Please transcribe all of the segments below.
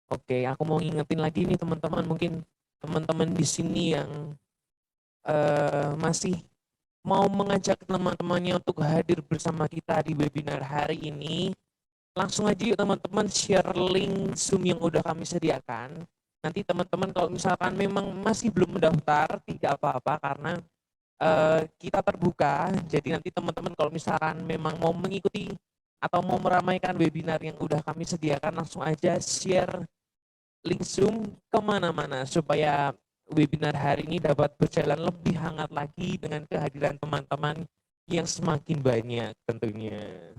Oke, aku mau ngingetin lagi nih teman-teman, mungkin teman-teman di sini yang masih mau mengajak teman-temannya untuk hadir bersama kita di webinar hari ini, langsung aja yuk teman-teman share link Zoom yang udah kami sediakan. Nanti teman-teman kalau misalkan memang masih belum mendaftar, tidak apa-apa karena kita terbuka. Jadi nanti teman-teman kalau misalkan memang mau mengikuti atau mau meramaikan webinar yang udah kami sediakan, langsung aja share link Zoom kemana-mana supaya webinar hari ini dapat berjalan lebih hangat lagi dengan kehadiran teman-teman yang semakin banyak tentunya.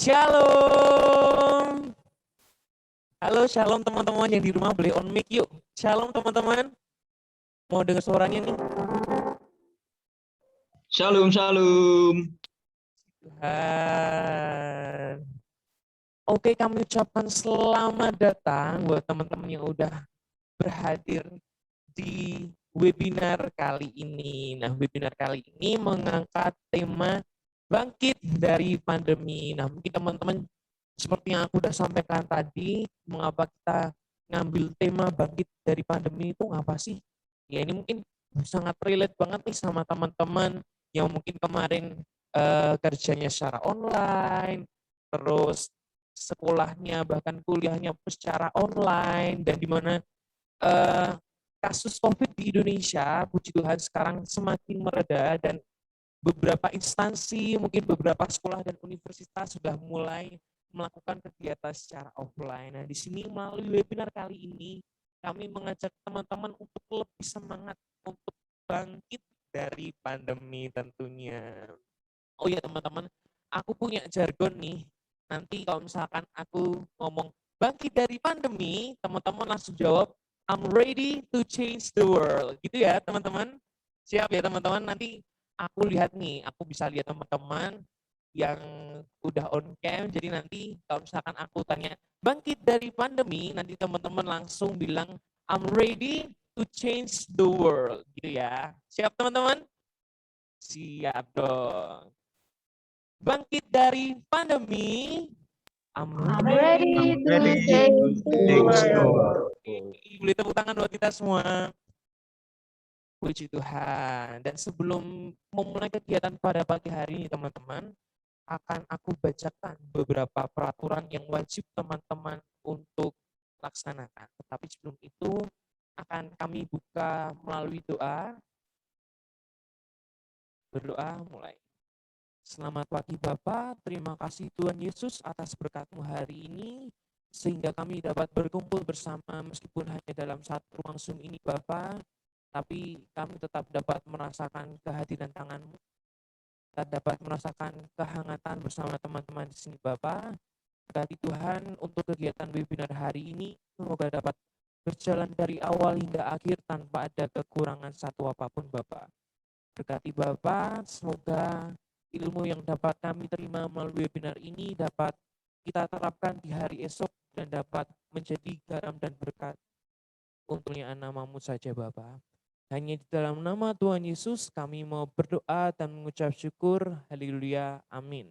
Shalom. Halo, shalom teman-teman yang di rumah, boleh on mic yuk. Shalom teman-teman. Mau dengar suaranya nih? Shalom, shalom. Tuhan. Oke, kami ucapkan selamat datang buat teman-teman yang udah berhadir di webinar kali ini. Nah, webinar kali ini mengangkat tema bangkit dari pandemi. Nah, mungkin teman-teman seperti yang aku udah sampaikan tadi, mengapa kita ngambil tema bangkit dari pandemi itu apa sih? Ya ini mungkin sangat relate banget nih sama teman-teman yang mungkin kemarin kerjanya secara online, terus sekolahnya bahkan kuliahnya pun secara online, dan di mana eh, kasus COVID di Indonesia, puji Tuhan sekarang semakin mereda, dan beberapa instansi, mungkin beberapa sekolah dan universitas sudah mulai melakukan kegiatan secara offline. Nah, di sini melalui webinar kali ini, kami mengajak teman-teman untuk lebih semangat untuk bangkit dari pandemi tentunya. Oh ya teman-teman, aku punya jargon nih. Nanti kalau misalkan aku ngomong bangkit dari pandemi, teman-teman langsung jawab, I'm ready to change the world. Gitu ya teman-teman. Siap ya teman-teman. Nanti aku lihat nih, aku bisa lihat teman-teman yang udah on cam. Jadi nanti kalau misalkan aku tanya bangkit dari pandemi, nanti teman-teman langsung bilang I'm ready to change the world. Gitu ya. Siap teman-teman? Siap dong. Bangkit dari pandemi, I'm ready to change the world. Boleh tepuk tangan buat kita semua. Puji Tuhan. Dan sebelum memulai kegiatan pada pagi hari ini teman-teman, akan aku bacakan beberapa peraturan yang wajib teman-teman untuk laksanakan. Tetapi sebelum itu akan kami buka melalui doa. Berdoa mulai. Selamat pagi Bapak, terima kasih Tuhan Yesus atas berkat-Mu hari ini, sehingga kami dapat berkumpul bersama meskipun hanya dalam satu ruang Zoom ini Bapak, tapi kami tetap dapat merasakan kehadiran tangan-Mu, kita dapat merasakan kehangatan bersama teman-teman di sini Bapak. Berkati Tuhan untuk kegiatan webinar hari ini, semoga dapat berjalan dari awal hingga akhir tanpa ada kekurangan satu apapun Bapak. Berkati Bapak, semoga ilmu yang dapat kami terima melalui webinar ini dapat kita terapkan di hari esok dan dapat menjadi garam dan berkat untuk nama-Mu saja Bapak. Hanya di dalam nama Tuhan Yesus kami mau berdoa dan mengucap syukur. Haleluya. Amin.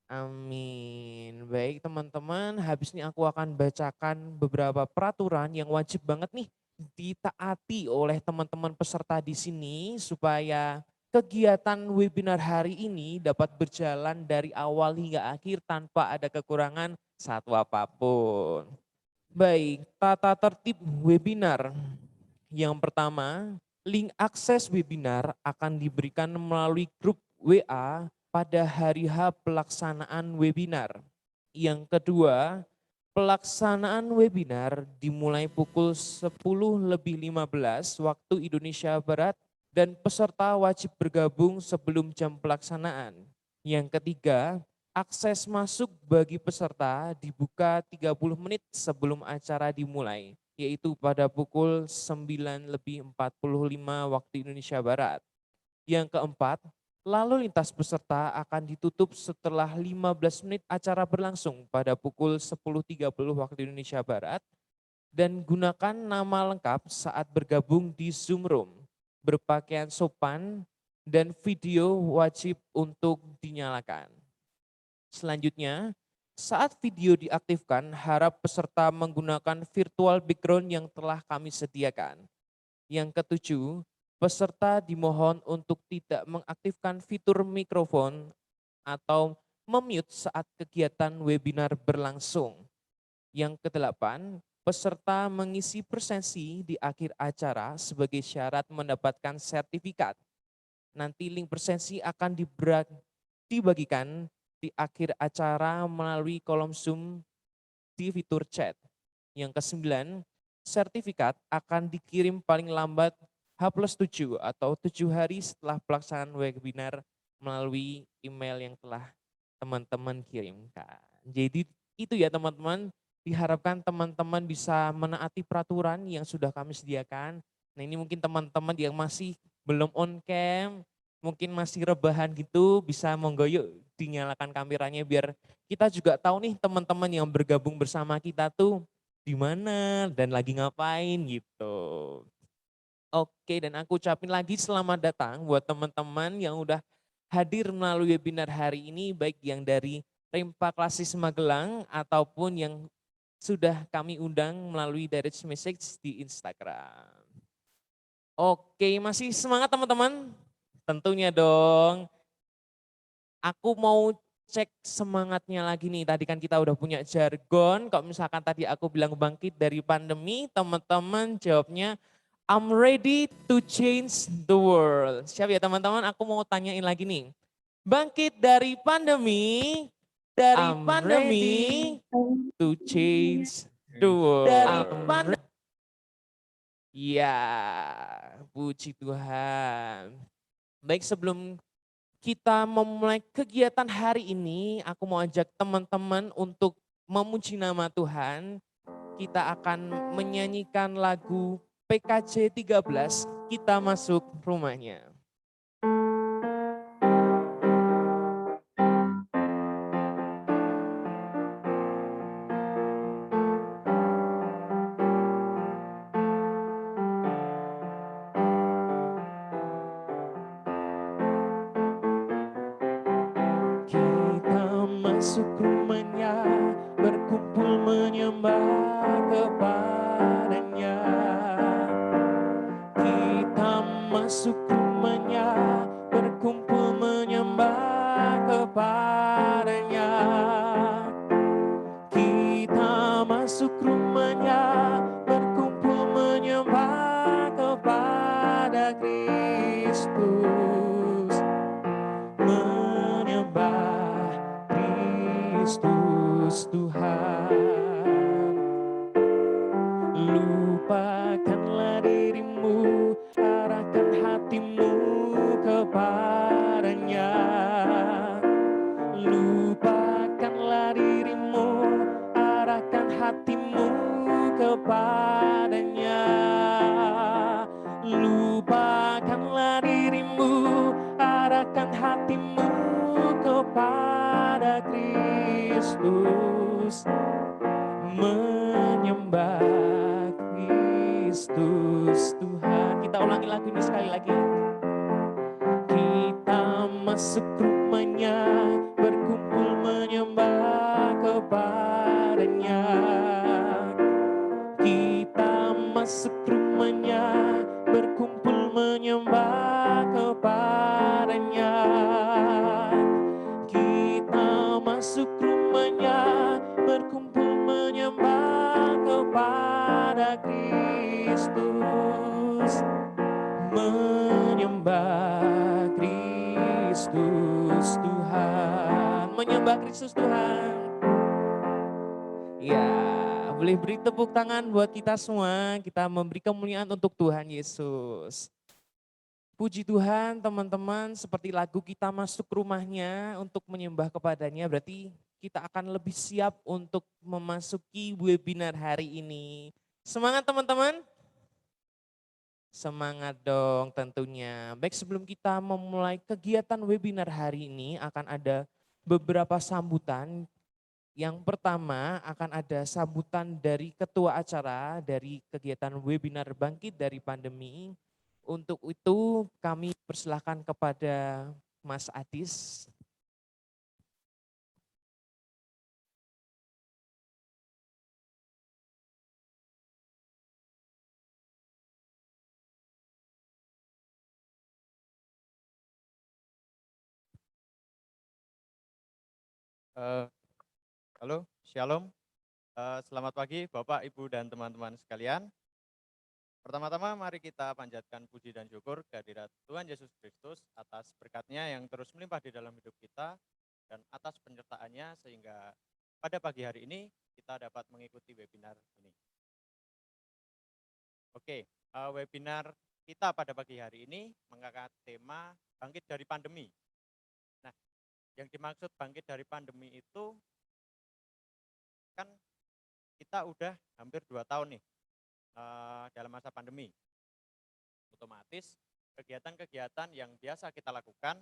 Amin. Baik teman-teman, habis ini aku akan bacakan beberapa peraturan yang wajib banget nih ditaati oleh teman-teman peserta di sini supaya kegiatan webinar hari ini dapat berjalan dari awal hingga akhir tanpa ada kekurangan satu apapun. Baik, tata tertib webinar. Yang pertama, link akses webinar akan diberikan melalui grup WA pada hari H pelaksanaan webinar. Yang kedua, pelaksanaan webinar dimulai pukul 10:15 waktu Indonesia Barat dan peserta wajib bergabung sebelum jam pelaksanaan. Yang ketiga, akses masuk bagi peserta dibuka 30 menit sebelum acara dimulai, yaitu pada pukul 9:45 waktu Indonesia Barat. Yang keempat, lalu lintas peserta akan ditutup setelah 15 menit acara berlangsung pada pukul 10:30 waktu Indonesia Barat dan gunakan nama lengkap saat bergabung di Zoom Room, berpakaian sopan dan video wajib untuk dinyalakan. Selanjutnya, saat video diaktifkan, harap peserta menggunakan virtual background yang telah kami sediakan. Yang ketujuh, peserta dimohon untuk tidak mengaktifkan fitur mikrofon atau memute saat kegiatan webinar berlangsung. Yang kedelapan, peserta mengisi presensi di akhir acara sebagai syarat mendapatkan sertifikat. Nanti link presensi akan dibagikan di akhir acara melalui kolom Zoom di fitur chat. Yang kesembilan, sertifikat akan dikirim paling lambat H+7 atau 7 hari setelah pelaksanaan webinar melalui email yang telah teman-teman kirimkan. Jadi itu ya teman-teman, diharapkan teman-teman bisa menaati peraturan yang sudah kami sediakan. Nah ini mungkin teman-teman yang masih belum on cam, mungkin masih rebahan gitu, bisa monggo yuk dinyalakan kameranya biar kita juga tahu nih teman-teman yang bergabung bersama kita tuh di mana dan lagi ngapain gitu. Oke, dan aku ucapin lagi selamat datang buat teman-teman yang udah hadir melalui webinar hari ini, baik yang dari Rempa Klasis Magelang ataupun yang sudah kami undang melalui direct message di Instagram. Oke, masih semangat teman-teman? Tentunya dong. Aku mau cek semangatnya lagi nih. Tadi kan kita udah punya jargon. Kalau misalkan tadi aku bilang bangkit dari pandemi, teman-teman jawabnya I'm ready to change the world. Siap ya teman-teman? Aku mau tanyain lagi nih. Bangkit dari pandemi, I'm ready to change the world. Dari pandemi. Ya, puji Tuhan. Baik, sebelum kita memulai kegiatan hari ini, aku mau ajak teman-teman untuk memuji nama Tuhan. Kita akan menyanyikan lagu PKJ 13, Kita Masuk Rumahnya. Kita masuk rumahnya, berkumpul menyembah kepadanya. Kita masuk rumahnya, berkumpul menyembah kepadanya. Kita masuk rumahnya, berkumpul menyembah kepada Kristus. Menyembah Kristus Tuhan. Lupakanlah dirimu, arahkan hatimu kepadanya. Lupakanlah dirimu, arahkan hatimu kepadanya. kepadanya. Lupakanlah dirimu, arahkan hatimu kepada Kristus, menyembah Kristus Tuhan. Kita ulangi lagu ini sekali lagi. Kita masuk rumahnya, berkumpul menyembah kepadanya. Kita masuk rumahnya, berkumpul menyembah kepadanya. Kita masuk rumahnya, berkumpul menyembah kepada Kristus, menyembah Kristus Tuhan, menyembah Kristus Tuhan. Ya, boleh beri tepuk tangan buat kita semua. Kita memberi kemuliaan untuk Tuhan Yesus. Puji Tuhan teman-teman, seperti lagu kita masuk rumahnya untuk menyembah kepadanya, berarti kita akan lebih siap untuk memasuki webinar hari ini. Semangat teman-teman? Semangat dong tentunya. Baik, sebelum kita memulai kegiatan webinar hari ini akan ada beberapa sambutan. Yang pertama akan ada sambutan dari ketua acara dari kegiatan webinar Bangkit dari Pandemi. Untuk itu kami persilahkan kepada Mas Adis. Halo, Shalom. Selamat pagi Bapak, Ibu, dan teman-teman sekalian. Pertama-tama mari kita panjatkan puji dan syukur kehadirat Tuhan Yesus Kristus atas berkat-Nya yang terus melimpah di dalam hidup kita dan atas penyertaannya sehingga pada pagi hari ini kita dapat mengikuti webinar ini. Oke, webinar kita pada pagi hari ini mengangkat tema bangkit dari pandemi. Nah, yang dimaksud bangkit dari pandemi itu kan kita udah hampir 2 tahun nih dalam masa pandemi. Otomatis kegiatan-kegiatan yang biasa kita lakukan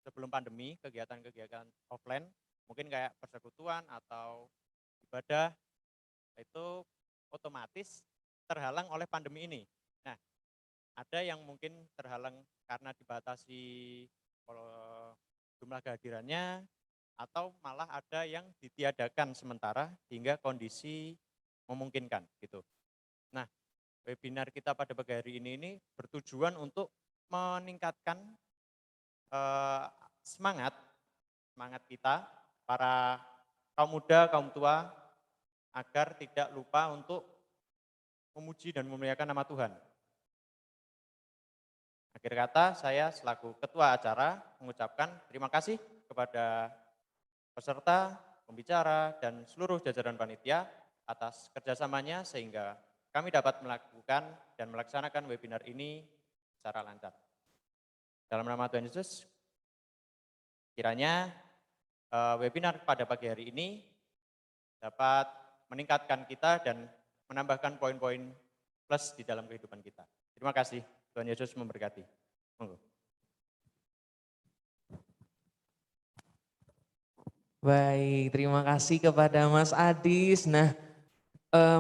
sebelum pandemi, kegiatan-kegiatan offline, mungkin kayak persekutuan atau ibadah, itu otomatis terhalang oleh pandemi ini. Nah, ada yang mungkin terhalang karena dibatasi jumlah kehadirannya, atau malah ada yang ditiadakan sementara hingga kondisi memungkinkan gitu. Nah, webinar kita pada pagi hari ini bertujuan untuk meningkatkan semangat kita para kaum muda, kaum tua agar tidak lupa untuk memuji dan memuliakan nama Tuhan. Akhir kata, saya selaku ketua acara mengucapkan terima kasih kepada peserta, pembicara, dan seluruh jajaran panitia atas kerjasamanya sehingga kami dapat melakukan dan melaksanakan webinar ini secara lancar. Dalam nama Tuhan Yesus, kiranya webinar pada pagi hari ini dapat meningkatkan kita dan menambahkan poin-poin plus di dalam kehidupan kita. Terima kasih, Tuhan Yesus memberkati. Monggo. Baik, terima kasih kepada Mas Adis. Nah,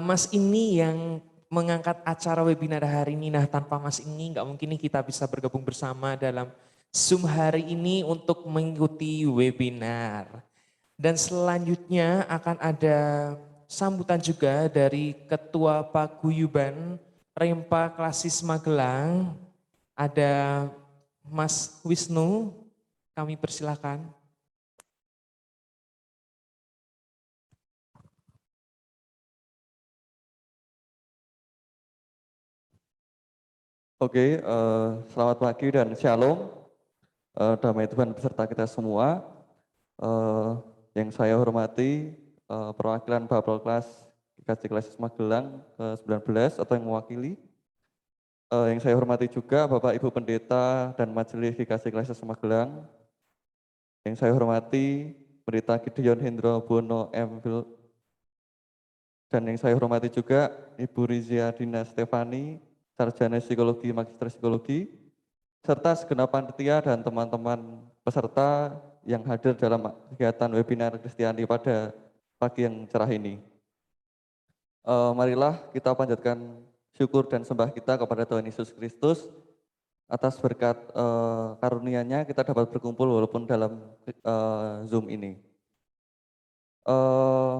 Mas ini yang mengangkat acara webinar hari ini. Nah, tanpa Mas ini nggak mungkin nih kita bisa bergabung bersama dalam Zoom hari ini untuk mengikuti webinar. Dan selanjutnya akan ada sambutan juga dari Ketua Paguyuban Rempa Klasis Magelang. Ada Mas Wisnu, kami persilahkan. Oke, selamat pagi dan shalom, damai Tuhan beserta kita semua. Yang saya hormati perwakilan Bapelklas GKJ Klasis Magelang ke-19 atau yang mewakili. Yang saya hormati juga Bapak Ibu Pendeta dan Majelis GKJ Klasis Magelang. Yang saya hormati Pendeta Gideon Hendro Bono Dan yang saya hormati juga Ibu Rizia Dina Stefani, Sarjana Psikologi, Magister Psikologi, serta segenap panitia dan teman-teman peserta yang hadir dalam kegiatan webinar Kristiani pada pagi yang cerah ini. Marilah kita panjatkan syukur dan sembah kita kepada Tuhan Yesus Kristus atas berkat karunia-Nya kita dapat berkumpul walaupun dalam Zoom ini.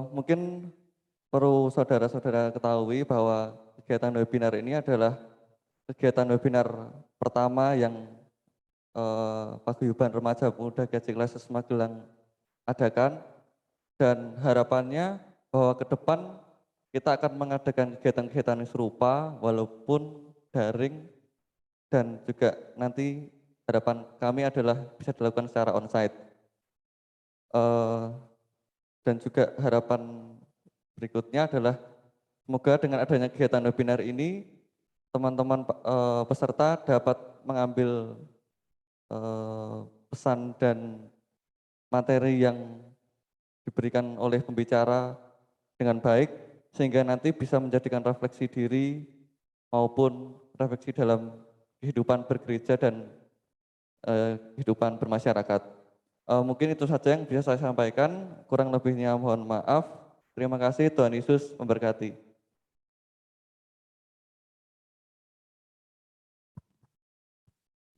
Mungkin perlu saudara-saudara ketahui bahwa kegiatan webinar ini adalah kegiatan webinar pertama yang Paguyuban Remaja Pemuda GKJ Klasis Magelang adakan, dan harapannya bahwa ke depan kita akan mengadakan kegiatan-kegiatan yang serupa walaupun daring, dan juga nanti harapan kami adalah bisa dilakukan secara onsite. Dan juga harapan berikutnya adalah semoga dengan adanya kegiatan webinar ini teman-teman peserta dapat mengambil pesan dan materi yang diberikan oleh pembicara dengan baik, sehingga nanti bisa menjadikan refleksi diri maupun refleksi dalam kehidupan bergereja dan kehidupan bermasyarakat. Mungkin itu saja yang bisa saya sampaikan, kurang lebihnya mohon maaf. Terima kasih, Tuhan Yesus memberkati.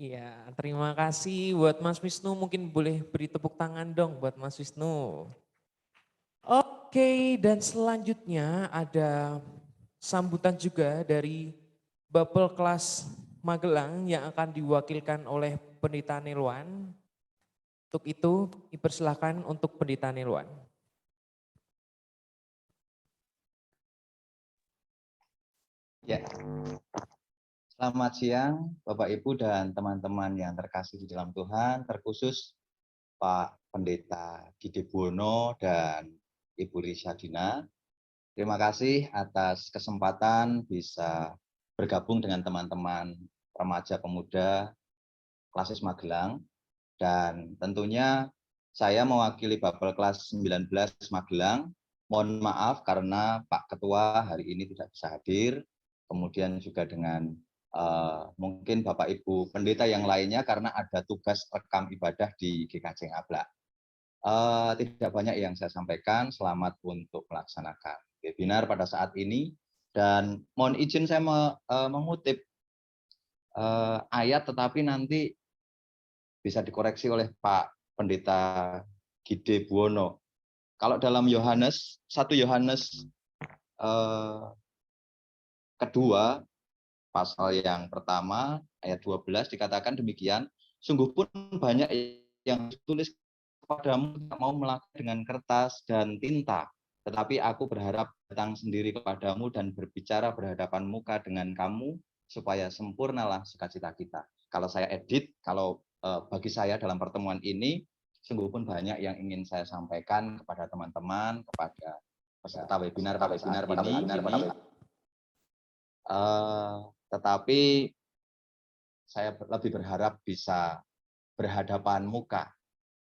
Ya, terima kasih buat Mas Wisnu. Mungkin boleh beri tepuk tangan dong buat Mas Wisnu. Oke, dan selanjutnya ada sambutan juga dari Bapel kelas Magelang yang akan diwakilkan oleh Pendeta Nilwan. Untuk itu, dipersilakan untuk Pendeta Nilwan. Ya, selamat siang Bapak Ibu dan teman-teman yang terkasih di dalam Tuhan, terkhusus Pak Pendeta Gide Buwono dan Ibu Risyadina. Terima kasih atas kesempatan bisa bergabung dengan teman-teman remaja pemuda Klasis Magelang, dan tentunya saya mewakili Bapel kelas 19 Magelang. Mohon maaf karena Pak Ketua hari ini tidak bisa hadir, kemudian juga dengan mungkin Bapak Ibu pendeta yang lainnya karena ada tugas rekam ibadah di GKJ Ablak. Tidak banyak yang saya sampaikan, selamat untuk melaksanakan webinar pada saat ini, dan mohon izin saya mengutip ayat tetapi nanti bisa dikoreksi oleh Pak Pendeta Gide Buwono. Kalau dalam Yohanes, 1 Yohanes kedua, pasal yang pertama, ayat 12 dikatakan demikian, sungguh pun banyak yang tulis kepadamu tidak mau melakukan dengan kertas dan tinta, tetapi aku berharap datang sendiri kepadamu dan berbicara berhadapan muka dengan kamu, supaya sempurnalah sukacita kita. Kalau saya edit, kalau bagi saya dalam pertemuan ini, sungguh pun banyak yang ingin saya sampaikan kepada teman-teman, kepada peserta webinar pada saat ini. Tetapi saya lebih berharap bisa berhadapan muka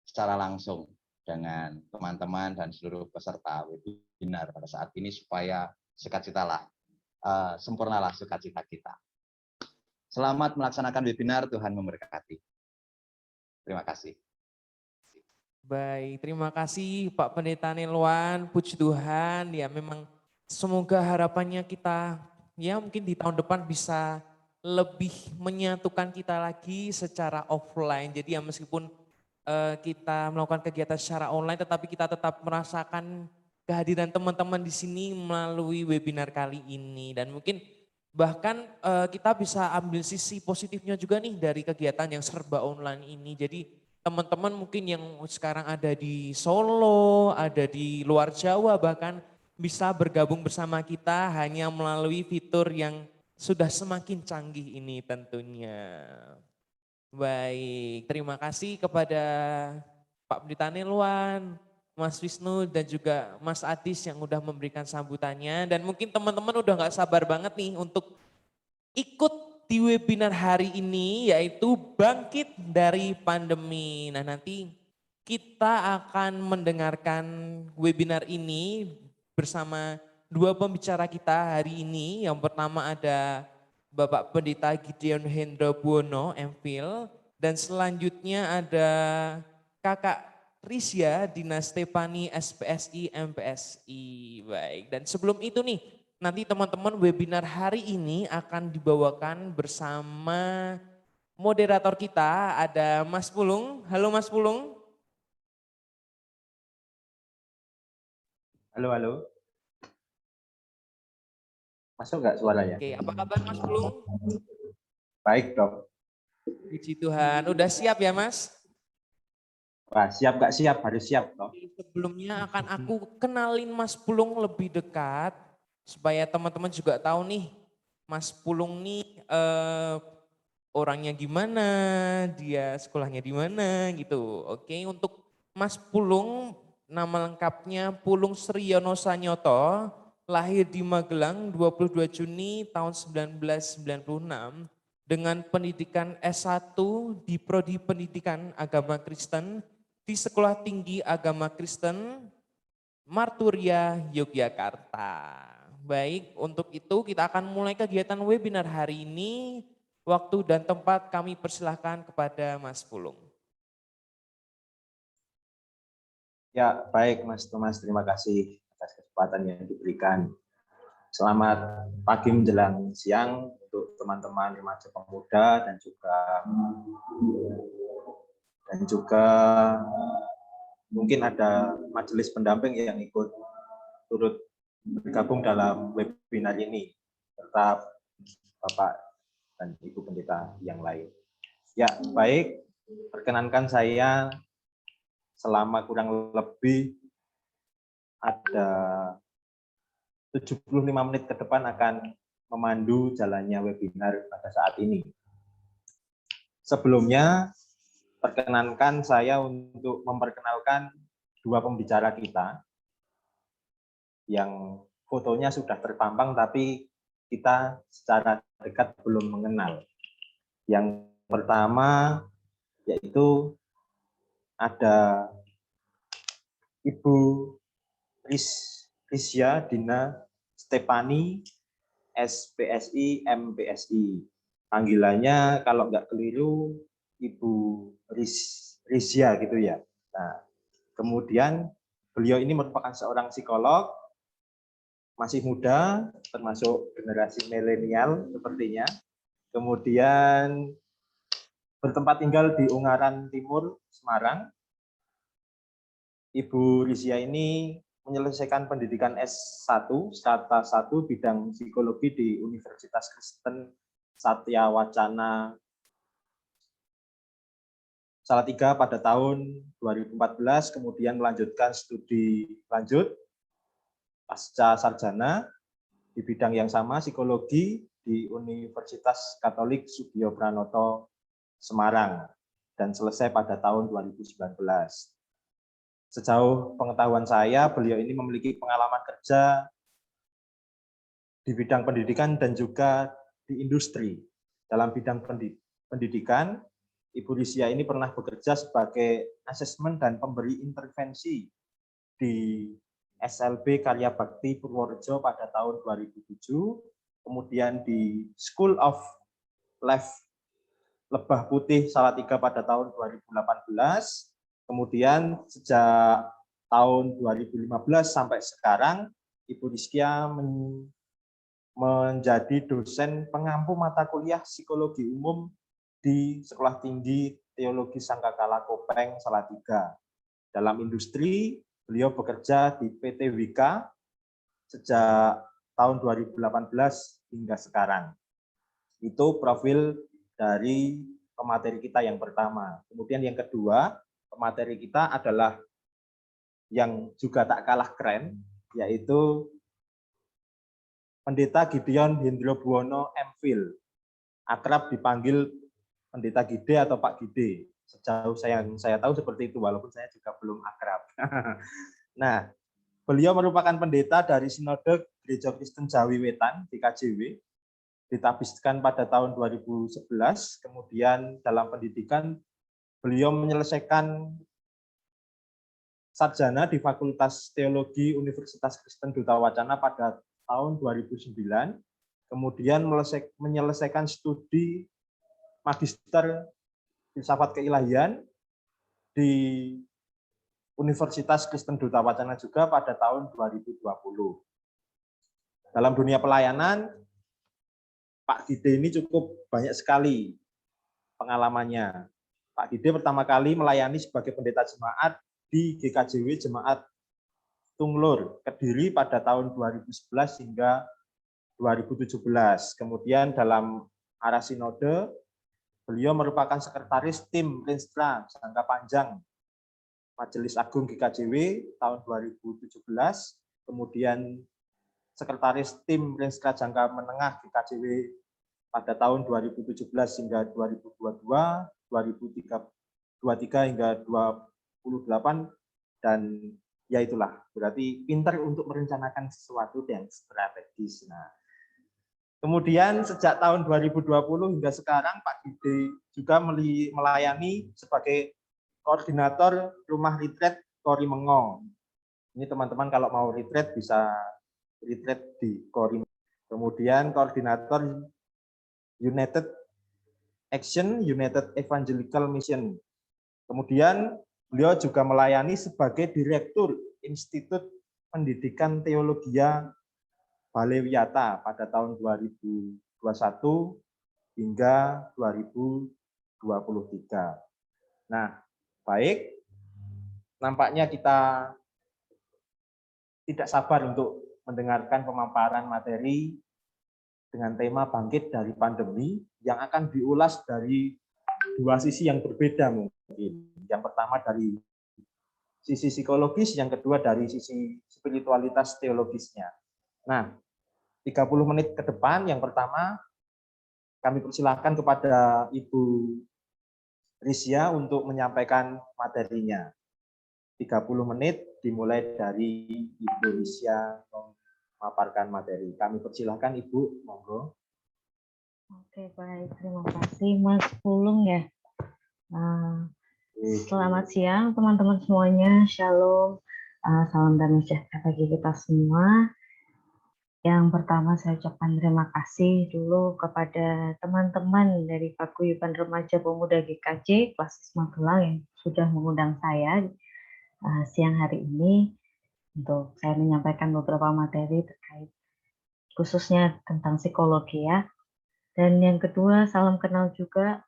secara langsung dengan teman-teman dan seluruh peserta webinar pada saat ini supaya sukacitalah, sempurnalah sukacita kita. Selamat melaksanakan webinar, Tuhan memberkati. Terima kasih. Baik, terima kasih Pak Pendeta Nilwan, puji Tuhan. Ya memang semoga harapannya kita ya mungkin di tahun depan bisa lebih menyatukan kita lagi secara offline. Jadi ya meskipun kita melakukan kegiatan secara online, tetapi kita tetap merasakan kehadiran teman-teman di sini melalui webinar kali ini. Dan mungkin bahkan kita bisa ambil sisi positifnya juga nih dari kegiatan yang serba online ini. Jadi teman-teman mungkin yang sekarang ada di Solo, ada di luar Jawa bahkan bisa bergabung bersama kita hanya melalui fitur yang sudah semakin canggih ini tentunya. Baik, terima kasih kepada Pak Pendeta Nilwan, Mas Wisnu dan juga Mas Adis yang udah memberikan sambutannya. Dan mungkin teman-teman udah gak sabar banget nih untuk ikut di webinar hari ini yaitu Bangkit dari Pandemi. Nah nanti kita akan mendengarkan webinar ini bersama dua pembicara kita hari ini. Yang pertama ada Bapak Pendeta Gideon Hendra Buwono, MPhil, dan selanjutnya ada Kakak Risya Dina Stefani, SPSI, MPSI. Baik, dan sebelum itu nih, nanti teman-teman webinar hari ini akan dibawakan bersama moderator kita, ada Mas Pulung. Halo Mas Pulung. Halo, halo. Masuk nggak suaranya? Oke, apa kabar Mas Pulung? Baik, Dok. Puji Tuhan, udah siap ya Mas? Wah, siap nggak siap? Harus siap, Dok. Sebelumnya akan aku kenalin Mas Pulung lebih dekat, supaya teman-teman juga tahu nih, Mas Pulung nih orangnya gimana, dia sekolahnya di mana gitu. Oke, untuk Mas Pulung, nama lengkapnya Pulung Sriyono Sanyoto, lahir di Magelang 22 Juni tahun 1996 dengan pendidikan S1 di Prodi Pendidikan Agama Kristen di Sekolah Tinggi Agama Kristen Marturia, Yogyakarta. Baik, untuk itu kita akan mulai kegiatan webinar hari ini. Waktu dan tempat kami persilahkan kepada Mas Pulung. Ya, baik Mas Thomas. Terima kasih atas kesempatan yang diberikan. Selamat pagi menjelang siang untuk teman-teman remaja pemuda dan juga mungkin ada majelis pendamping yang ikut turut bergabung dalam webinar ini serta Bapak dan Ibu Pendeta yang lain. Ya, baik. Perkenankan saya selama kurang lebih ada 75 menit ke depan akan memandu jalannya webinar pada saat ini. Sebelumnya, perkenankan saya untuk memperkenalkan dua pembicara kita yang fotonya sudah terpampang tapi kita secara dekat belum mengenal. Yang pertama yaitu ada Ibu Risya Dina Stefani, SPSI, MPSI. Panggilannya kalau nggak keliru Ibu Risya gitu ya. Nah, kemudian beliau ini merupakan seorang psikolog, masih muda, termasuk generasi milenial sepertinya. Kemudian bertempat tinggal di Ungaran Timur, Semarang. Ibu Risya ini menyelesaikan pendidikan S1, strata 1 bidang psikologi di Universitas Kristen Satya Wacana Salatiga pada tahun 2014, kemudian melanjutkan studi lanjut pasca sarjana di bidang yang sama, psikologi di Universitas Katolik Sugiyo Pranoto Semarang dan selesai pada tahun 2019. Sejauh pengetahuan saya, beliau ini memiliki pengalaman kerja di bidang pendidikan dan juga di industri. Dalam bidang pendidikan, Ibu Risya ini pernah bekerja sebagai asesmen dan pemberi intervensi di SLB Karya Bakti Purworejo pada tahun 2007, kemudian di School of Life Lebah Putih Salatiga pada tahun 2018, kemudian sejak tahun 2015 sampai sekarang, Ibu Risya menjadi dosen pengampu mata kuliah psikologi umum di Sekolah Tinggi Teologi Sangkakala Kopeng Salatiga. Dalam industri, beliau bekerja di PT Wika sejak tahun 2018 hingga sekarang. Itu profil dari pemateri kita yang pertama. Kemudian yang kedua, pemateri kita adalah yang juga tak kalah keren, yaitu Pendeta Gideon Hendra Buwono, MPhil. Akrab dipanggil Pendeta Gide atau Pak Gide. Sejauh saya tahu seperti itu, walaupun saya juga belum akrab. Nah, beliau merupakan pendeta dari Sinode Gereja Kristen Jawi Wetan, GKJW, ditabiskan pada tahun 2011, kemudian dalam pendidikan beliau menyelesaikan sarjana di Fakultas Teologi Universitas Kristen Duta Wacana pada tahun 2009, kemudian menyelesaikan studi Magister Filsafat Keilahian di Universitas Kristen Duta Wacana juga pada tahun 2020. Dalam dunia pelayanan, Pak Gide ini cukup banyak sekali pengalamannya. Pak Gide pertama kali melayani sebagai pendeta jemaat di GKJW Jemaat Tunglur, Kediri pada tahun 2011 hingga 2017. Kemudian dalam arah sinode, beliau merupakan sekretaris tim Renstra Jangka Panjang Majelis Agung GKJW tahun 2017, kemudian sekretaris tim Renstra Jangka Menengah GKJW pada tahun 2017 hingga 2022, 2023 hingga 28, dan ya itulah, berarti pintar untuk merencanakan sesuatu yang strategis. Nah, kemudian sejak tahun 2020 hingga sekarang Pak Gide juga melayani sebagai koordinator rumah retreat Kori Mengong. Ini teman-teman kalau mau retreat bisa retreat di Kori. Kemudian koordinator United Action, United Evangelical Mission. Kemudian beliau juga melayani sebagai Direktur Institut Pendidikan Teologia Balewiyata pada tahun 2021 hingga 2023. Nah, baik, nampaknya kita tidak sabar untuk mendengarkan pemaparan materi dengan tema bangkit dari pandemi yang akan diulas dari dua sisi yang berbeda mungkin. Yang pertama dari sisi psikologis, yang kedua dari sisi spiritualitas teologisnya. Nah, 30 menit ke depan, yang pertama kami persilahkan kepada Ibu Risya untuk menyampaikan materinya. 30 menit dimulai dari Ibu Risya memaparkan materi. Kami persilahkan Ibu, monggo. Oke, baik. Terima kasih Mas Pulung ya. Selamat siang teman-teman semuanya. Shalom. Salam damai sejahtera bagi kita semua. Yang pertama saya ucapkan terima kasih dulu kepada teman-teman dari Paguyuban Remaja Pemuda GKJ kelas Magelang yang sudah mengundang saya siang hari ini untuk saya menyampaikan beberapa materi terkait khususnya tentang psikologi ya. Dan yang kedua, salam kenal juga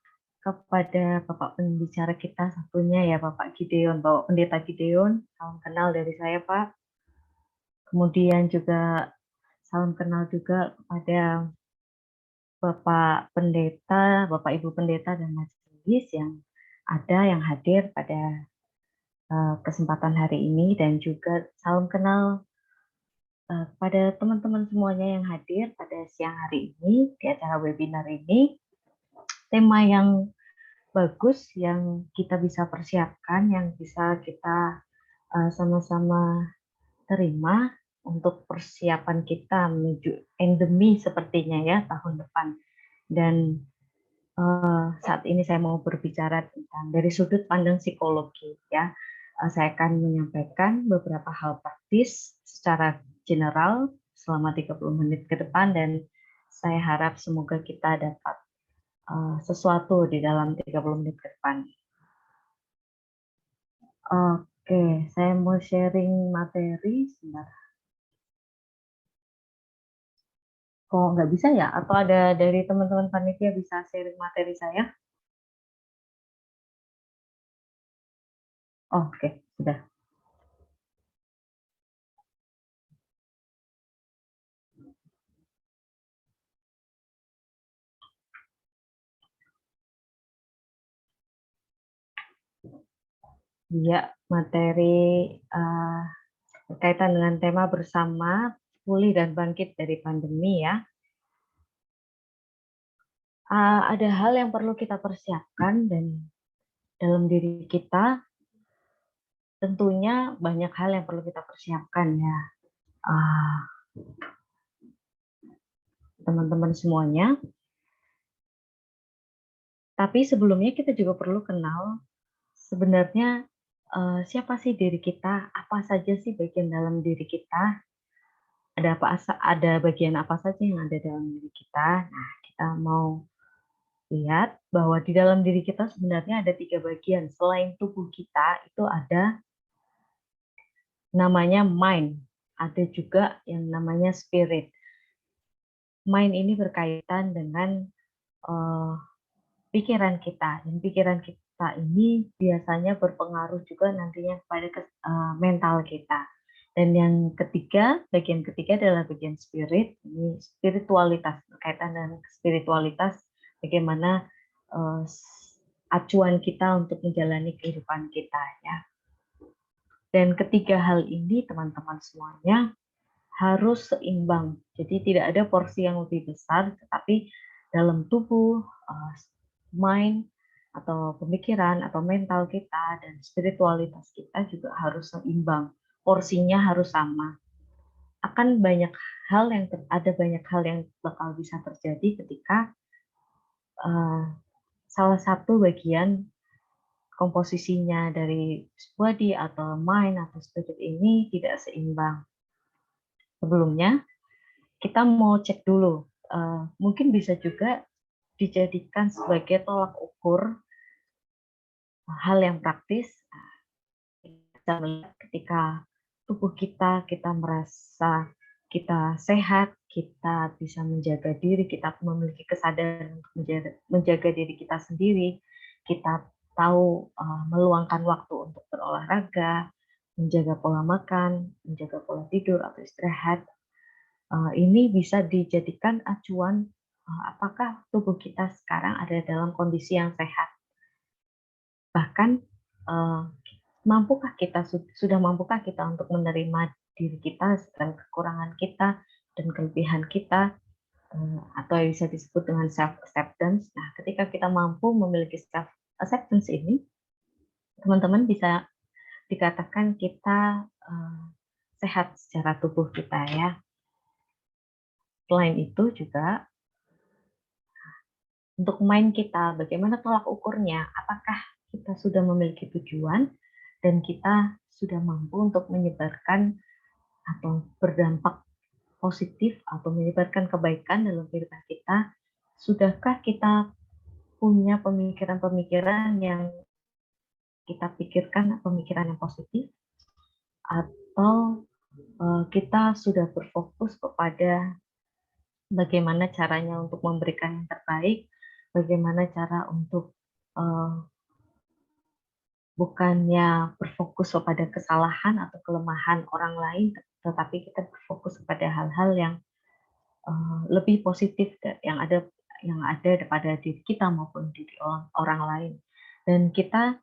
kepada Bapak pembicara kita satunya ya, Bapak Gideon, Bapak Pendeta Gideon. Salam kenal dari saya, Pak. Kemudian juga salam kenal juga kepada Bapak Pendeta, Bapak Ibu Pendeta dan Majelis yang yang hadir pada kesempatan hari ini, dan juga salam kenal kepada teman-teman semuanya yang hadir pada siang hari ini di acara webinar ini. Tema yang bagus yang kita bisa persiapkan, yang bisa kita sama-sama terima untuk persiapan kita menuju endemi sepertinya ya tahun depan. Dan saat ini saya mau berbicara tentang dari sudut pandang psikologi ya. Saya akan menyampaikan beberapa hal praktis secara general selama 30 menit ke depan, dan saya harap semoga kita dapat sesuatu di dalam 30 menit ke depan. Oke, saya mau sharing materi sebentar. Kok nggak bisa ya? Atau ada dari teman-teman panitia bisa sharing materi saya? Oke, sudah. Ya, materi berkaitan dengan tema bersama pulih dan bangkit dari pandemi ya. Ada hal yang perlu kita persiapkan dan dalam diri kita tentunya banyak hal yang perlu kita persiapkan ya. Teman-teman semuanya. Tapi sebelumnya kita juga perlu kenal sebenarnya siapa sih diri kita, apa saja sih bagian dalam diri kita, ada bagian apa saja yang ada dalam diri kita. Nah, kita mau lihat bahwa di dalam diri kita sebenarnya ada 3 bagian. Selain tubuh kita, itu ada namanya mind, ada juga yang namanya spirit. Mind ini berkaitan dengan pikiran kita, dan pikiran kita ini biasanya berpengaruh juga nantinya kepada mental kita. Dan yang ketiga, bagian ketiga adalah bagian spirit, ini spiritualitas, berkaitan dengan spiritualitas, bagaimana acuan kita untuk menjalani kehidupan kita, ya. Dan ketiga hal ini teman-teman semuanya harus seimbang. Jadi tidak ada porsi yang lebih besar, tetapi dalam tubuh, mind, atau pemikiran, atau mental kita, dan spiritualitas kita juga harus seimbang. Porsinya harus sama. Akan banyak hal yang banyak hal yang bakal bisa terjadi ketika salah satu bagian komposisinya dari body atau mind atau spirit ini tidak seimbang. Sebelumnya, kita mau cek dulu, mungkin bisa juga dijadikan sebagai tolak ukur hal yang praktis. Kita melihat ketika tubuh kita merasa kita sehat, kita bisa menjaga diri, kita memiliki kesadaran untuk menjaga diri kita sendiri, kita tahu meluangkan waktu untuk berolahraga, menjaga pola makan, menjaga pola tidur atau istirahat. Ini bisa dijadikan acuan apakah tubuh kita sekarang ada dalam kondisi yang sehat. Bahkan sudah mampukah kita untuk menerima diri kita dan kekurangan kita dan kelebihan kita, atau yang bisa disebut dengan self acceptance. Nah, ketika kita mampu memiliki self acceptance ini, teman-teman bisa dikatakan kita sehat secara tubuh kita, ya. Selain itu juga untuk mind kita, bagaimana tolak ukurnya? Apakah kita sudah memiliki tujuan dan kita sudah mampu untuk menyebarkan atau berdampak positif atau menyebarkan kebaikan dalam kehidupan kita? Sudahkah kita punya pemikiran-pemikiran yang kita pikirkan, pemikiran yang positif? Atau kita sudah berfokus kepada bagaimana caranya untuk memberikan yang terbaik, bagaimana cara untuk bukannya berfokus kepada kesalahan atau kelemahan orang lain, tetapi kita berfokus kepada hal-hal yang lebih positif yang ada pada diri kita maupun diri orang lain. Dan kita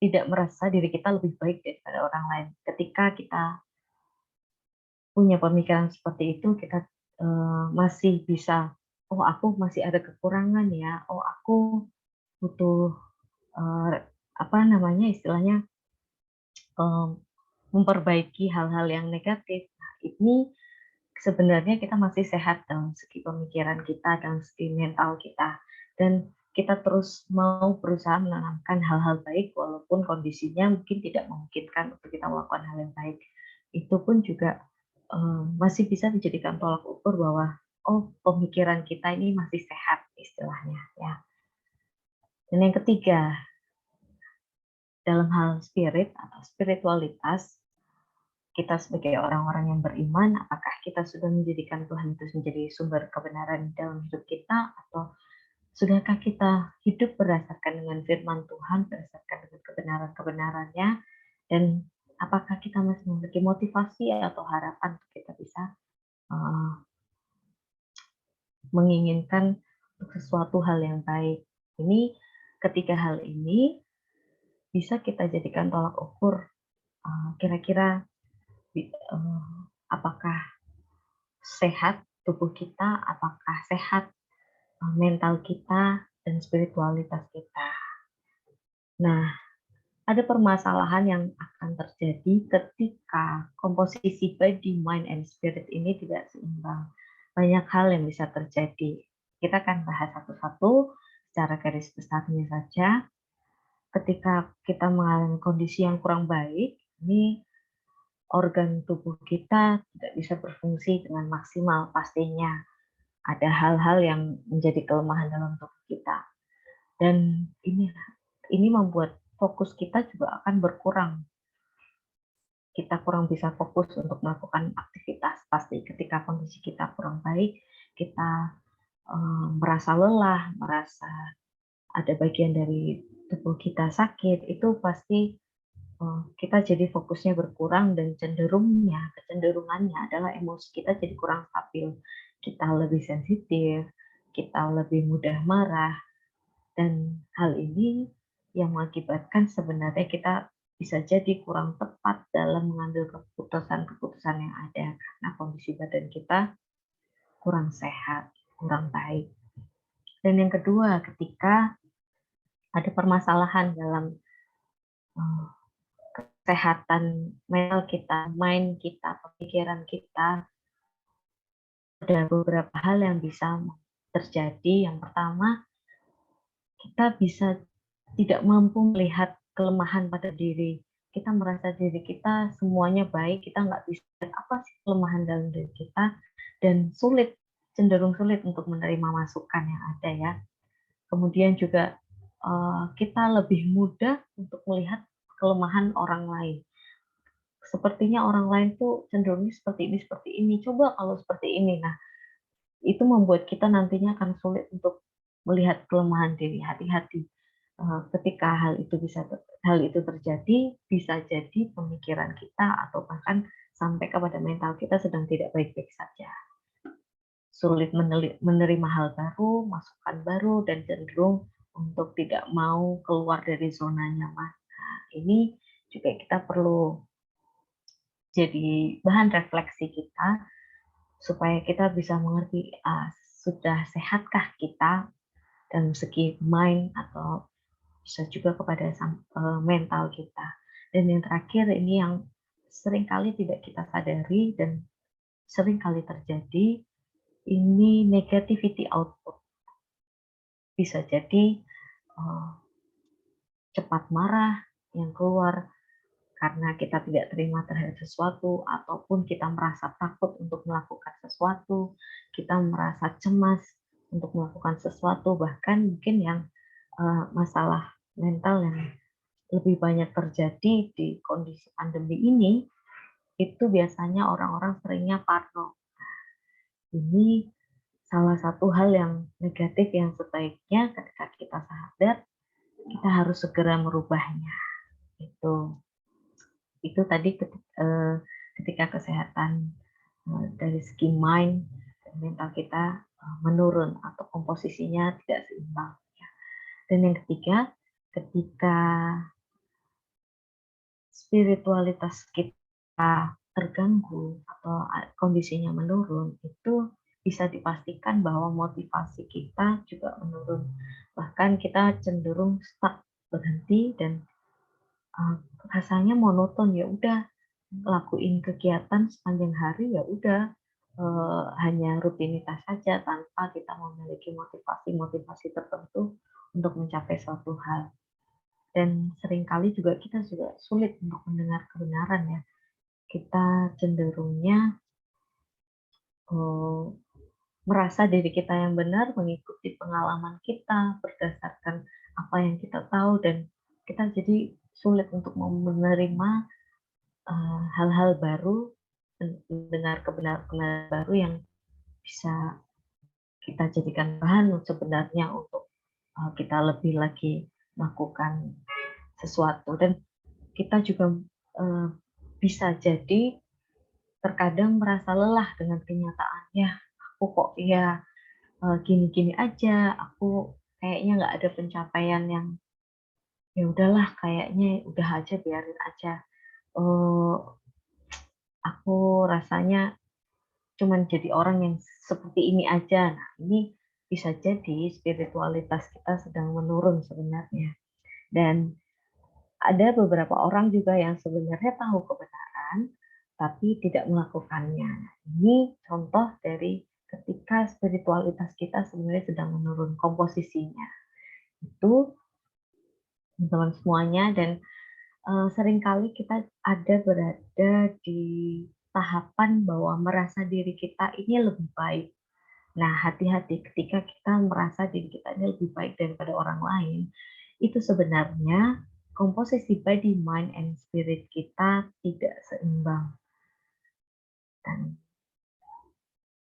tidak merasa diri kita lebih baik daripada orang lain. Ketika kita punya pemikiran seperti itu, kita masih bisa, oh aku masih ada kekurangan ya, oh aku butuh istilahnya memperbaiki hal-hal yang negatif. Nah, ini sebenarnya kita masih sehat dalam segi pemikiran kita, dalam segi mental kita, dan kita terus mau berusaha menanamkan hal-hal baik walaupun kondisinya mungkin tidak memungkinkan untuk kita melakukan hal yang baik. Itu pun juga masih bisa dijadikan tolak ukur bahwa pemikiran kita ini masih sehat istilahnya, ya. Dan yang ketiga, dalam hal spirit atau spiritualitas, kita sebagai orang-orang yang beriman, apakah kita sudah menjadikan Tuhan itu menjadi sumber kebenaran dalam hidup kita, atau sudahkah kita hidup berdasarkan dengan firman Tuhan, berdasarkan dengan kebenaran-kebenarannya, dan apakah kita masih memiliki motivasi atau harapan untuk kita bisa menginginkan sesuatu hal yang baik. Ini ketiga hal ini bisa kita jadikan tolak ukur kira-kira apakah sehat tubuh kita, apakah sehat mental kita, dan spiritualitas kita. Nah, ada permasalahan yang akan terjadi ketika komposisi body, mind, and spirit ini tidak seimbang. Banyak hal yang bisa terjadi. Kita akan bahas satu-satu secara garis besarnya saja. ketika kita mengalami kondisi yang kurang baik, ini organ tubuh kita tidak bisa berfungsi dengan maksimal. Pastinya ada hal-hal yang menjadi kelemahan dalam tubuh kita. Dan ini membuat fokus kita juga akan berkurang. Kita kurang bisa fokus untuk melakukan aktivitas. Pasti ketika kondisi kita kurang baik, kita merasa lelah, merasa ada bagian dari tubuh kita sakit, itu pasti kita jadi fokusnya berkurang dan kecenderungannya adalah emosi kita jadi kurang stabil. Kita lebih sensitif, kita lebih mudah marah, dan hal ini yang mengakibatkan sebenarnya kita bisa jadi kurang tepat dalam mengambil keputusan-keputusan yang ada karena kondisi badan kita kurang sehat, kurang baik. Dan yang kedua, ketika ada permasalahan dalam kesehatan mental kita, mind kita, pemikiran kita, ada beberapa hal yang bisa terjadi. Yang pertama, kita bisa tidak mampu melihat kelemahan pada diri. Kita merasa diri kita semuanya baik, kita nggak bisa lihat apa sih kelemahan dalam diri kita, dan cenderung sulit untuk menerima masukan yang ada ya. Kemudian juga kita lebih mudah untuk melihat kelemahan orang lain. Sepertinya orang lain tuh cenderungnya seperti ini. Coba kalau seperti ini. Nah, itu membuat kita nantinya akan sulit untuk melihat kelemahan diri. Hati-hati. Ketika hal itu terjadi, bisa jadi pemikiran kita atau bahkan sampai kepada mental kita sedang tidak baik-baik saja. Sulit menerima hal baru, masukan baru, dan cenderung untuk tidak mau keluar dari zona nyaman. Nah, ini juga kita perlu jadi bahan refleksi kita supaya kita bisa mengerti sudah sehatkah kita dalam segi mind atau bisa juga kepada mental kita. Dan yang terakhir ini yang seringkali tidak kita sadari dan seringkali terjadi, ini negativity output. Bisa jadi cepat marah yang keluar karena kita tidak terima terhadap sesuatu, ataupun kita merasa takut untuk melakukan sesuatu, kita merasa cemas untuk melakukan sesuatu, bahkan mungkin yang masalah mental yang lebih banyak terjadi di kondisi pandemi ini, itu biasanya orang-orang seringnya parno. Ini salah satu hal yang negatif yang sebaiknya ketika kita sadar, kita harus segera merubahnya. Itu tadi ketika kesehatan dari segi mind dan mental kita menurun atau komposisinya tidak seimbang. Dan yang ketiga, ketika spiritualitas kita terganggu atau kondisinya menurun, itu bisa dipastikan bahwa motivasi kita juga menurun. Bahkan kita cenderung stuck, berhenti, dan rasanya monoton. Ya udah, lakuin kegiatan sepanjang hari, ya udah hanya rutinitas saja tanpa kita memiliki motivasi tertentu untuk mencapai suatu hal. Dan seringkali juga kita juga sulit untuk mendengar kebenaran ya. Kita cenderungnya merasa diri kita yang benar, mengikuti pengalaman kita berdasarkan apa yang kita tahu, dan kita jadi sulit untuk menerima hal-hal baru, mendengar kebenaran baru yang bisa kita jadikan bahan sebenarnya untuk kita lebih lagi melakukan sesuatu. Dan kita juga bisa jadi terkadang merasa lelah dengan kenyataannya. Aku kok ya gini-gini aja, aku kayaknya nggak ada pencapaian yang ya udahlah, kayaknya udah aja, biarin aja. Aku rasanya cuman jadi orang yang seperti ini aja. Nah, ini bisa jadi spiritualitas kita sedang menurun sebenarnya. Dan ada beberapa orang juga yang sebenarnya tahu kebenaran, tapi tidak melakukannya. Ini contoh dari ketika spiritualitas kita sebenarnya sedang menurun komposisinya. Itu teman-teman semuanya, dan seringkali kita berada di tahapan bahwa merasa diri kita ini lebih baik. Nah, hati-hati ketika kita merasa diri kita ini lebih baik daripada orang lain. Itu sebenarnya komposisi body, mind, and spirit kita tidak seimbang. Dan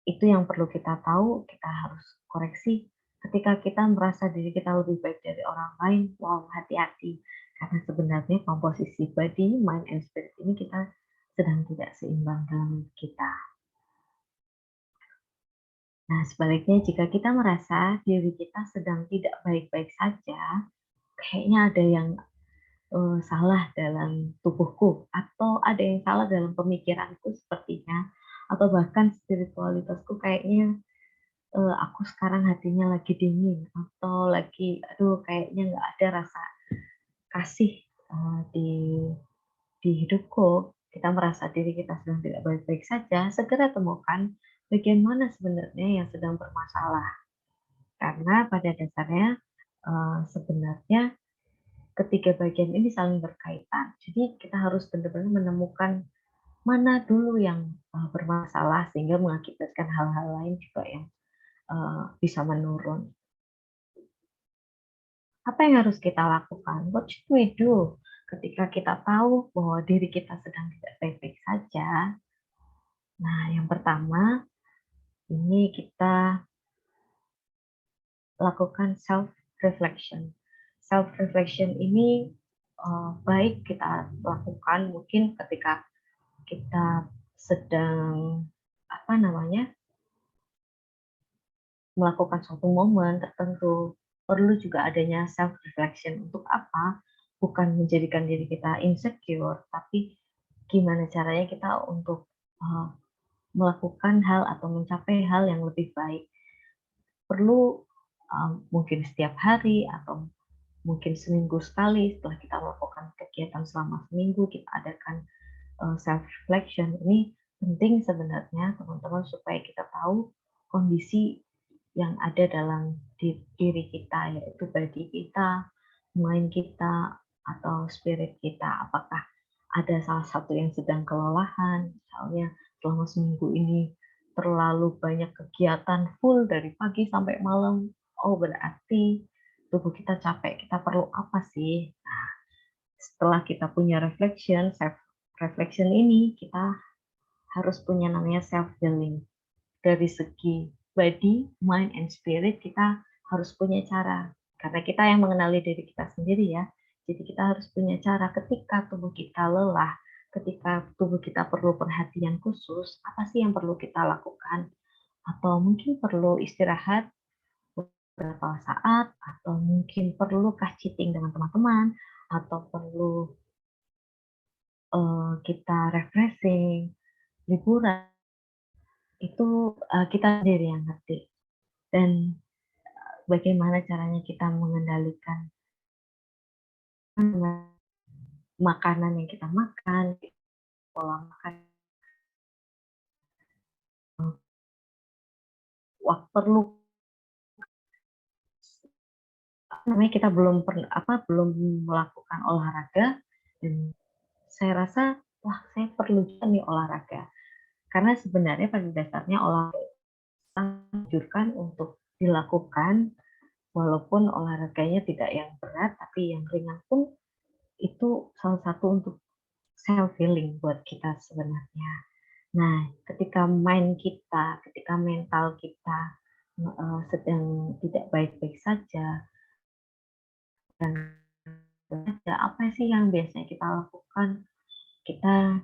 itu yang perlu kita tahu, kita harus koreksi. Ketika kita merasa diri kita lebih baik dari orang lain, wow, hati-hati. Karena sebenarnya komposisi body, mind, and spirit ini kita sedang tidak seimbang dalam kita. Nah, sebaliknya jika kita merasa diri kita sedang tidak baik-baik saja, kayaknya ada yang salah dalam tubuhku, atau ada yang salah dalam pemikiranku sepertinya, atau bahkan spiritualitasku kayaknya aku sekarang hatinya lagi dingin, atau lagi, aduh kayaknya nggak ada rasa kasih di hidupku, kita merasa diri kita sedang tidak baik-baik saja, segera temukan bagian mana sebenarnya yang sedang bermasalah. Karena pada dasarnya sebenarnya ketiga bagian ini saling berkaitan. Jadi kita harus benar-benar menemukan mana dulu yang bermasalah sehingga mengakibatkan hal-hal lain juga yang bisa menurun. Apa yang harus kita lakukan? What should we do ketika kita tahu bahwa diri kita sedang tidak baik-baik saja? Nah, yang pertama, ini kita lakukan self-reflection. Self-reflection ini baik kita lakukan mungkin ketika kita sedang melakukan suatu momen tertentu. Perlu juga adanya self-reflection. Untuk apa? Bukan menjadikan diri kita insecure, tapi gimana caranya kita untuk melakukan hal atau mencapai hal yang lebih baik. Perlu mungkin setiap hari atau mungkin seminggu sekali setelah kita melakukan kegiatan selama seminggu, kita adakan self-reflection. Ini penting sebenarnya teman-teman supaya kita tahu kondisi yang ada dalam diri kita, yaitu body kita, mind kita, atau spirit kita. Apakah ada salah satu yang sedang kelelahan, misalnya selama seminggu ini terlalu banyak kegiatan full dari pagi sampai malam, oh berarti tubuh kita capek, kita perlu apa sih? Nah, setelah kita punya reflection, self-reflection ini, kita harus punya namanya self-healing. Dari segi body, mind, and spirit, kita harus punya cara. Karena kita yang mengenali diri kita sendiri ya. Jadi kita harus punya cara ketika tubuh kita lelah, ketika tubuh kita perlu perhatian khusus, apa sih yang perlu kita lakukan? Atau mungkin perlu istirahat beberapa saat, atau mungkin perlu cheating dengan teman-teman, atau perlu kita refreshing, liburan. Itu kita sendiri yang ngerti. Dan bagaimana caranya kita mengendalikan makanan yang kita makan, pola makan, perlu kita belum melakukan olahraga, dan saya rasa wah saya perlu juga nih olahraga. Karena sebenarnya pada dasarnya olahraga anjurkan untuk dilakukan walaupun olahraganya tidak yang berat tapi yang ringan pun itu salah satu untuk self healing buat kita sebenarnya. Nah, ketika mind kita, ketika mental kita sedang tidak baik-baik saja, dan apa sih yang biasanya kita lakukan? Kita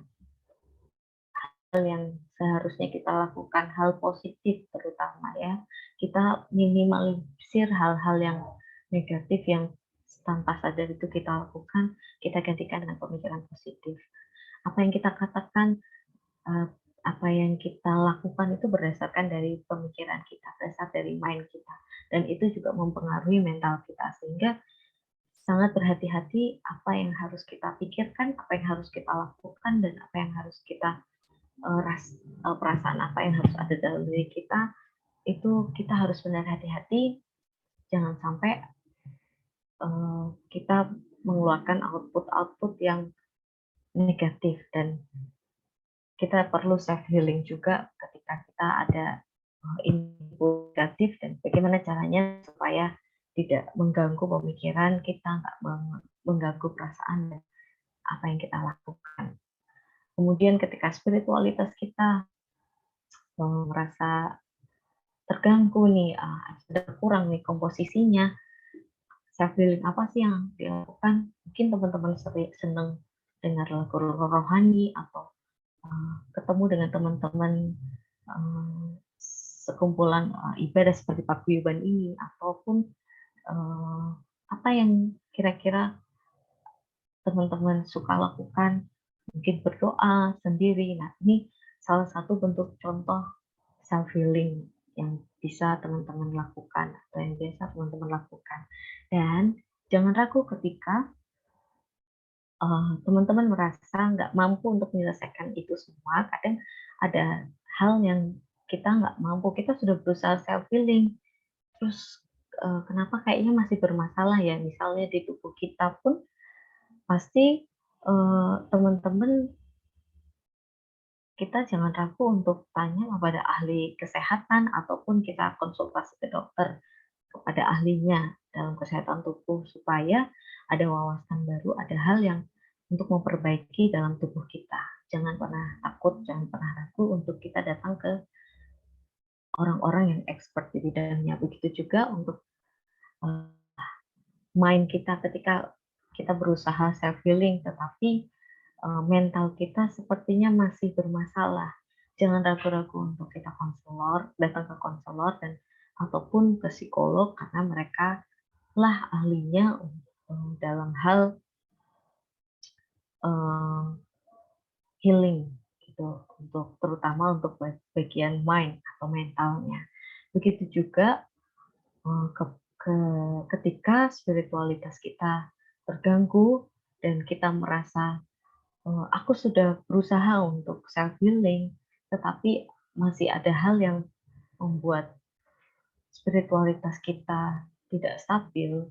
hal yang seharusnya kita lakukan, hal positif terutama ya. Kita minimalisir hal-hal yang negatif yang tanpa sadar itu kita lakukan, kita gantikan dengan pemikiran positif. Apa yang kita katakan, apa yang kita lakukan itu berdasarkan dari pemikiran kita, berdasar dari mind kita. Dan itu juga mempengaruhi mental kita, sehingga sangat berhati-hati apa yang harus kita pikirkan, apa yang harus kita lakukan, dan apa yang harus kita perasaan apa yang harus ada dalam diri kita, itu kita harus benar hati-hati, jangan sampai kita mengeluarkan output-output yang negatif, dan kita perlu self healing juga ketika kita ada input negatif, dan bagaimana caranya supaya tidak mengganggu pemikiran kita, nggak mengganggu perasaan dan apa yang kita lakukan. Kemudian ketika spiritualitas kita merasa terganggu nih, sudah kurang nih komposisinya, self healing apa sih yang dilakukan? Mungkin teman-teman senang dengar lagu rohani atau ketemu dengan teman-teman sekumpulan ibadah seperti paguyuban ini, ataupun apa yang kira-kira teman-teman suka lakukan, mungkin berdoa sendiri. Nah, ini salah satu bentuk contoh self healing yang bisa teman-teman lakukan atau yang biasa teman-teman lakukan. Dan jangan ragu ketika teman-teman merasa nggak mampu untuk menyelesaikan itu semua. Kadang ada hal yang kita nggak mampu, kita sudah berusaha self healing, terus kenapa kayaknya masih bermasalah ya, misalnya di tubuh kita pun pasti teman-teman, kita jangan ragu untuk tanya kepada ahli kesehatan ataupun kita konsultasi ke dokter, kepada ahlinya dalam kesehatan tubuh, supaya ada wawasan baru, ada hal yang untuk memperbaiki dalam tubuh kita. Jangan pernah takut, jangan pernah ragu untuk kita datang ke orang-orang yang expert di bidangnya. Begitu juga untuk mind kita ketika kita berusaha self healing, tetapi mental kita sepertinya masih bermasalah. Jangan ragu-ragu untuk kita datang ke konselor dan ataupun ke psikolog, karena mereka lah ahlinya dalam hal healing gitu, untuk terutama untuk bagian mind atau mentalnya. Begitu juga ketika spiritualitas kita terganggu dan kita merasa aku sudah berusaha untuk self healing, tetapi masih ada hal yang membuat spiritualitas kita tidak stabil,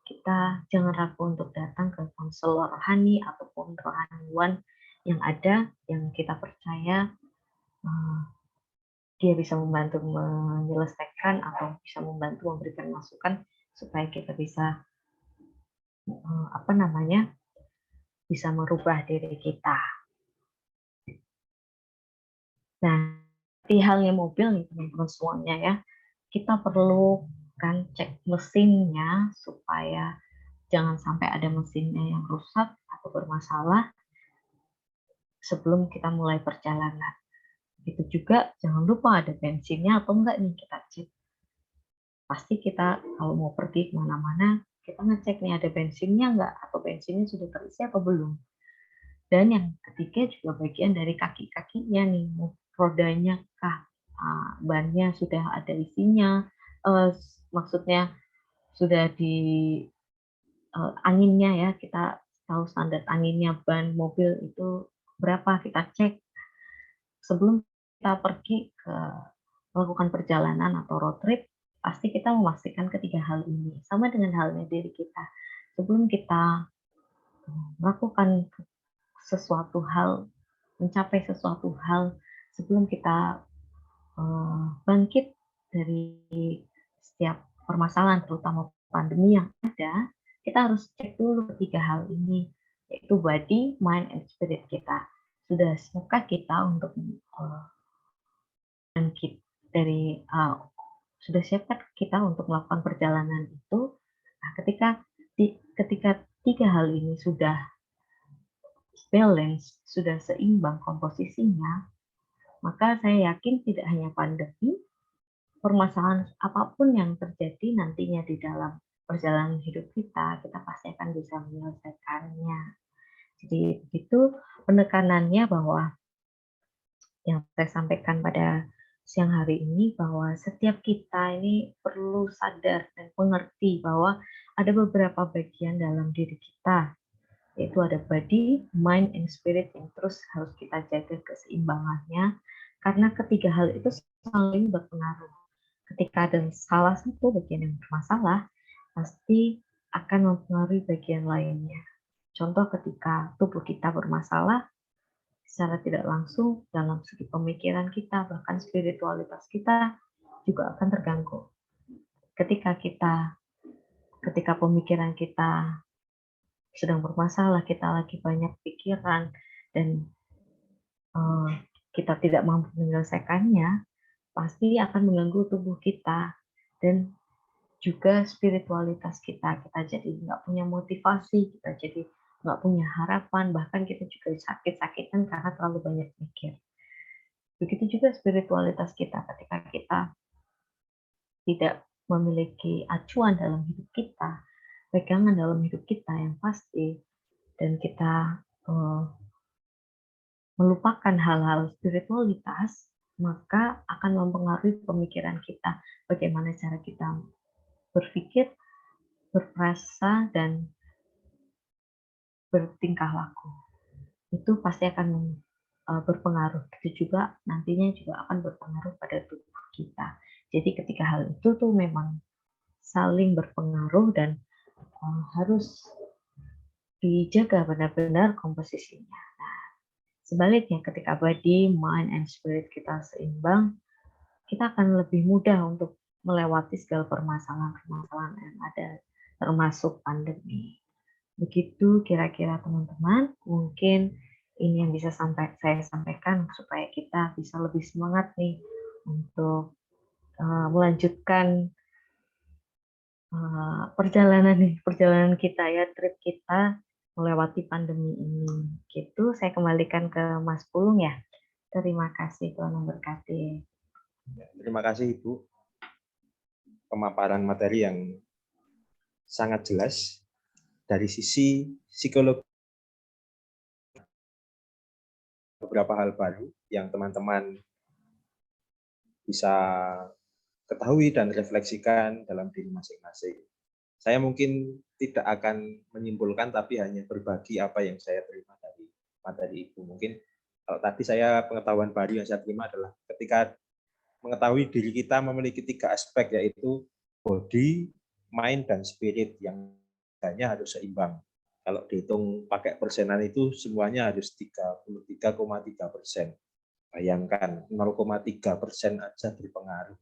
kita jangan ragu untuk datang ke konselor rohani ataupun rohaniwan yang ada, yang kita percaya dia bisa membantu menyelesaikan atau bisa membantu memberikan masukan supaya kita bisa bisa merubah diri kita. Nah, di halnya mobil nih teman-teman semuanya ya, kita perlu kan cek mesinnya supaya jangan sampai ada mesinnya yang rusak atau bermasalah sebelum kita mulai perjalanan. Begitu juga jangan lupa ada bensinnya atau enggak nih, kita cek. Pasti kita kalau mau pergi kemana-mana, kita ngecek nih ada bensinnya enggak, atau bensinnya sudah terisi atau belum. Dan yang ketiga juga bagian dari kaki-kakinya nih, rodanya kah, bannya sudah ada isinya, maksudnya sudah di anginnya ya, kita tahu standar anginnya ban mobil itu berapa, kita cek sebelum kita pergi ke melakukan perjalanan atau road trip. Pasti kita memastikan ketiga hal ini. Sama dengan halnya diri kita, sebelum kita melakukan sesuatu hal, mencapai sesuatu hal, sebelum kita bangkit dari setiap permasalahan, terutama pandemi yang ada, kita harus cek dulu ketiga hal ini, yaitu body, mind, and spirit kita. Sudah siapkah kita untuk bangkit dari, sudah siapkah kita untuk melakukan perjalanan itu? Nah, ketika tiga hal ini sudah balance, sudah seimbang komposisinya, maka saya yakin tidak hanya pandemi, permasalahan apapun yang terjadi nantinya di dalam perjalanan hidup kita pasti akan bisa menyelesaikannya. Jadi begitu penekanannya, bahwa yang saya sampaikan pada siang hari ini, bahwa setiap kita ini perlu sadar dan mengerti bahwa ada beberapa bagian dalam diri kita, yaitu ada body, mind, and spirit yang terus harus kita jaga keseimbangannya, karena ketiga hal itu saling berpengaruh. Ketika ada salah satu bagian yang bermasalah, pasti akan mempengaruhi bagian lainnya. Contoh ketika tubuh kita bermasalah, secara tidak langsung dalam segi pemikiran kita, bahkan spiritualitas kita juga akan terganggu. Ketika pemikiran kita sedang bermasalah, kita lagi banyak pikiran, dan kita tidak mampu menyelesaikannya, pasti akan mengganggu tubuh kita dan juga spiritualitas kita. Kita jadi nggak punya motivasi, kita jadi nggak punya harapan, bahkan kita juga sakit-sakitan karena terlalu banyak mikir. Begitu juga spiritualitas kita, ketika kita tidak memiliki acuan dalam hidup kita, pegangan dalam hidup kita yang pasti, dan kita melupakan hal-hal spiritualitas, maka akan mempengaruhi pemikiran kita, bagaimana cara kita berpikir, berprasa, dan bertingkah laku. Itu pasti akan berpengaruh. Itu juga nantinya juga akan berpengaruh pada tubuh kita. Jadi ketika hal itu tuh memang saling berpengaruh dan harus dijaga benar-benar komposisinya. Nah, sebaliknya ketika body, mind, and spirit kita seimbang, kita akan lebih mudah untuk melewati segala permasalahan-permasalahan yang ada, termasuk pandemi. Begitu kira-kira teman-teman, mungkin ini yang bisa saya sampaikan supaya kita bisa lebih semangat nih untuk melanjutkan perjalanan kita ya, trip kita melewati pandemi ini. Gitu, saya kembalikan ke Mas Pulung ya. Terima kasih, Tuhan memberkati. Terima kasih Ibu. Pemaparan materi yang sangat jelas dari sisi psikologi, beberapa hal baru yang teman-teman bisa ketahui dan refleksikan dalam diri masing-masing. Saya mungkin tidak akan menyimpulkan, tapi hanya berbagi apa yang saya terima dari materi Ibu. Mungkin kalau tadi saya pengetahuan baru yang saya terima adalah ketika mengetahui diri kita memiliki 3 aspek, yaitu body, mind, dan spirit, yang hanya harus seimbang. Kalau dihitung pakai persenan itu semuanya harus 33,3%. Bayangkan 0,3% aja berpengaruh.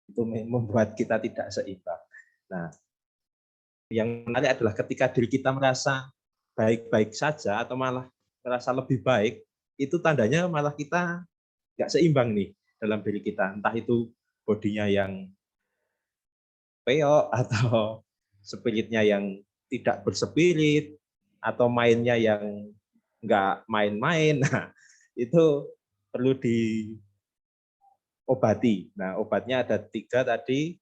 Itu membuat kita tidak seimbang. Nah, yang menarik adalah ketika diri kita merasa baik-baik saja atau malah merasa lebih baik, itu tandanya malah kita nggak seimbang nih dalam diri kita. Entah itu bodinya yang peok, atau spiritnya yang tidak berspirit, atau mainnya yang nggak main-main. Nah, itu perlu diobati. Nah, obatnya ada 3 tadi,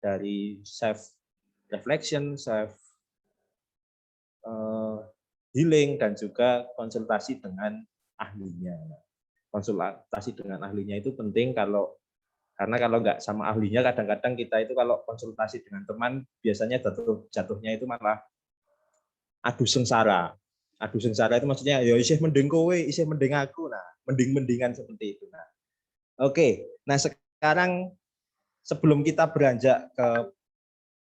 dari self reflection, self healing, dan juga konsultasi dengan ahlinya. Konsultasi dengan ahlinya itu penting, karena kalau nggak sama ahlinya, kadang-kadang kita itu kalau konsultasi dengan teman biasanya jatuhnya itu malah adu sengsara. Adu sengsara itu maksudnya ya isih mending kowe, isih mending aku. Nah, mending-mendingan seperti itu. Nah, oke. Nah, sekarang sebelum kita beranjak ke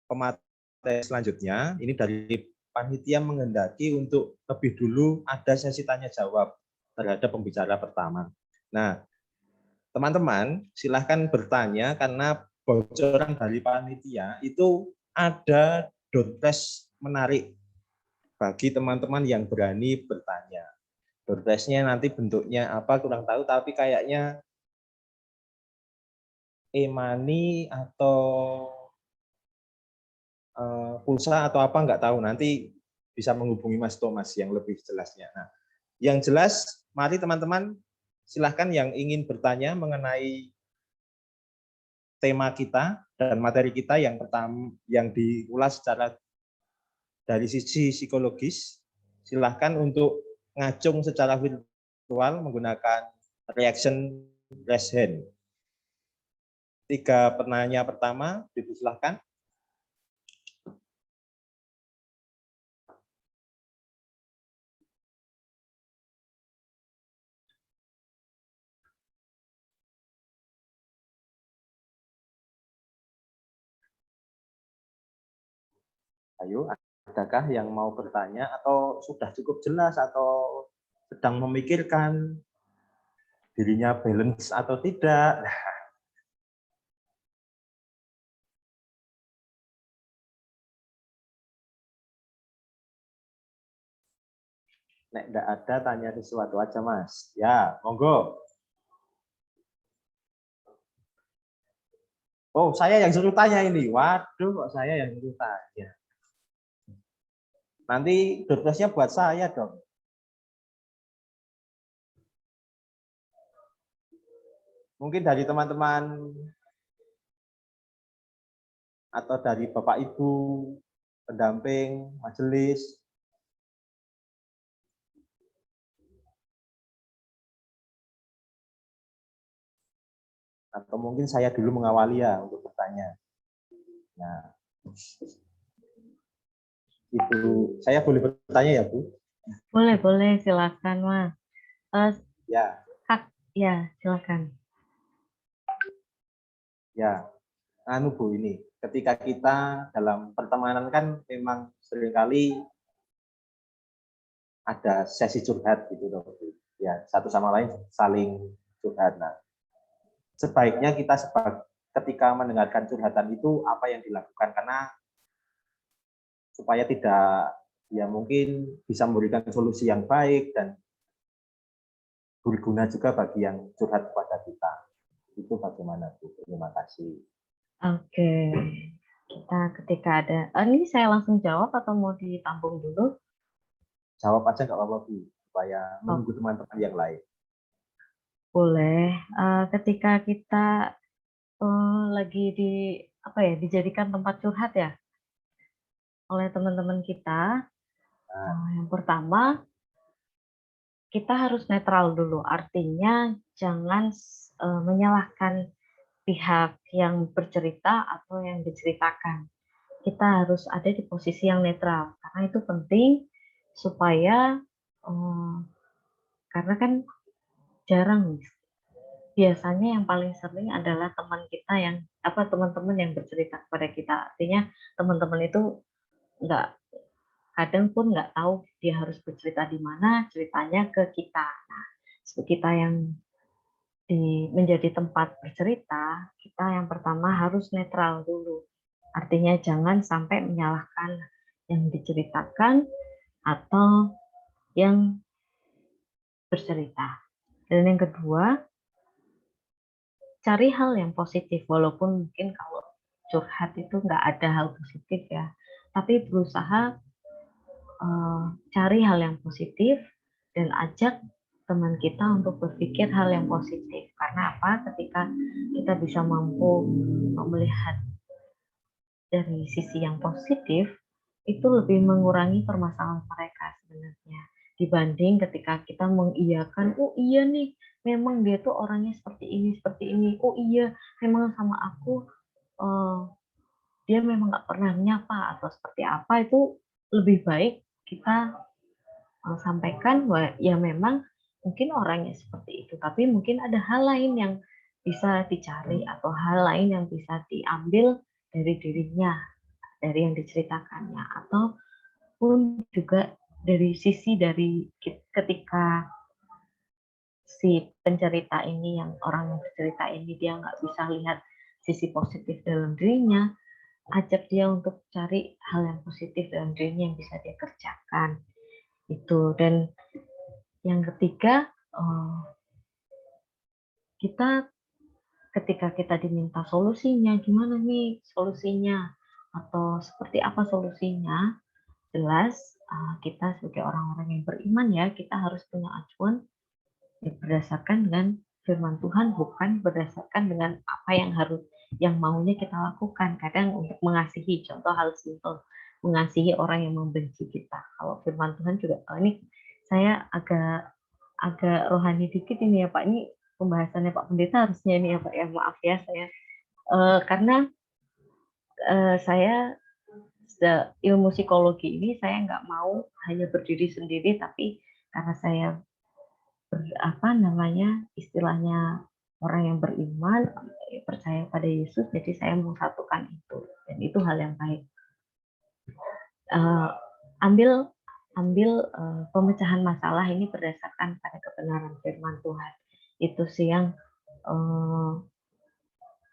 pemateri selanjutnya, ini dari panitia menghendaki untuk lebih dulu ada sesi tanya jawab terhadap pembicara pertama. Nah, teman-teman silahkan bertanya, karena bocoran dari panitia itu ada door prize menarik bagi teman-teman yang berani bertanya. Door prize-nya nanti bentuknya apa kurang tahu, tapi kayaknya e-money atau pulsa atau apa nggak tahu, nanti bisa menghubungi Mas Thomas yang lebih jelasnya. Nah, yang jelas, mari teman-teman silahkan yang ingin bertanya mengenai tema kita dan materi kita yang pertama yang diulas secara dari sisi psikologis, silahkan untuk ngacung secara virtual menggunakan reaction raise hand. 3 penanya pertama dipersilahkan. Ayo. Adakah yang mau bertanya atau sudah cukup jelas atau sedang memikirkan dirinya balance atau tidak? Nek enggak ada, tanya sesuatu aja, Mas. Ya, monggo. Oh, saya yang suruh tanya ini. Waduh, kok saya yang suruh tanya. Nanti doorpress-nya buat saya dong. Mungkin dari teman-teman atau dari Bapak Ibu, pendamping, majelis. Atau mungkin saya dulu mengawali ya untuk bertanya. Nah, Ibu, saya boleh bertanya ya, Bu? Boleh, silakan, Mas. Ya, Ya, silakan. ya. Anu Bu, ini ketika kita dalam pertemanan kan memang seringkali ada sesi curhat gitu loh, Bu. Ya, satu sama lain saling curhat. Nah, sebaiknya kita ketika mendengarkan curhatan itu apa yang dilakukan, karena supaya tidak, ya mungkin bisa memberikan solusi yang baik dan berguna juga bagi yang curhat kepada kita. Itu bagaimana, Bu? Terima kasih. Oke, kita ketika ada, ini saya langsung jawab atau mau ditampung dulu? Jawab aja nggak apa-apa, Bu, supaya menunggu teman-teman yang lain. Boleh. Ketika kita lagi dijadikan tempat curhat ya oleh teman-teman kita, yang pertama kita harus netral dulu. Artinya jangan menyalahkan pihak yang bercerita atau yang diceritakan. Kita harus ada di posisi yang netral karena itu penting supaya karena kan jarang, biasanya yang paling sering adalah teman-teman yang bercerita kepada kita. Artinya teman-teman itu kadang pun nggak tahu dia harus bercerita di mana, ceritanya ke kita. Nah, kita yang menjadi tempat bercerita, kita yang pertama harus netral dulu. Artinya jangan sampai menyalahkan yang diceritakan atau yang bercerita. Dan yang kedua, cari hal yang positif, walaupun mungkin kalau curhat itu nggak ada hal positif ya, tapi berusaha cari hal yang positif dan ajak teman kita untuk berpikir hal yang positif. Karena apa? Ketika kita bisa mampu melihat dari sisi yang positif, itu lebih mengurangi permasalahan mereka sebenarnya. Dibanding ketika kita mengiyakan, oh iya nih, memang dia tuh orangnya seperti ini. Oh iya, memang sama aku, dia memang nggak pernah menyapa atau seperti apa, itu lebih baik kita sampaikan bahwa ya memang mungkin orangnya seperti itu, tapi mungkin ada hal lain yang bisa dicari atau hal lain yang bisa diambil dari dirinya, dari yang diceritakannya, ataupun juga dari sisi dari ketika si pencerita ini, yang orang yang bercerita ini, dia nggak bisa lihat sisi positif dalam dirinya, ajak dia untuk cari hal yang positif dalam dirinya yang bisa dia kerjakan itu. Dan yang ketiga, kita ketika kita diminta solusinya, gimana nih solusinya atau seperti apa solusinya, jelas kita sebagai orang-orang yang beriman ya, kita harus punya acuan berdasarkan dengan firman Tuhan, bukan berdasarkan dengan apa yang maunya kita lakukan. Kadang untuk mengasihi, contoh hal simpel, mengasihi orang yang membenci kita. Kalau firman Tuhan juga, ini saya agak rohani dikit ini ya Pak, ini pembahasannya Pak Pendeta harusnya ini ya Pak ya, maaf ya saya, karena saya ilmu psikologi ini saya nggak mau hanya berdiri sendiri, tapi karena saya istilahnya orang yang beriman, percaya pada Yesus, jadi saya mensatukan itu, dan itu hal yang baik. ambil pemecahan masalah ini berdasarkan pada kebenaran firman Tuhan. Itu sih yang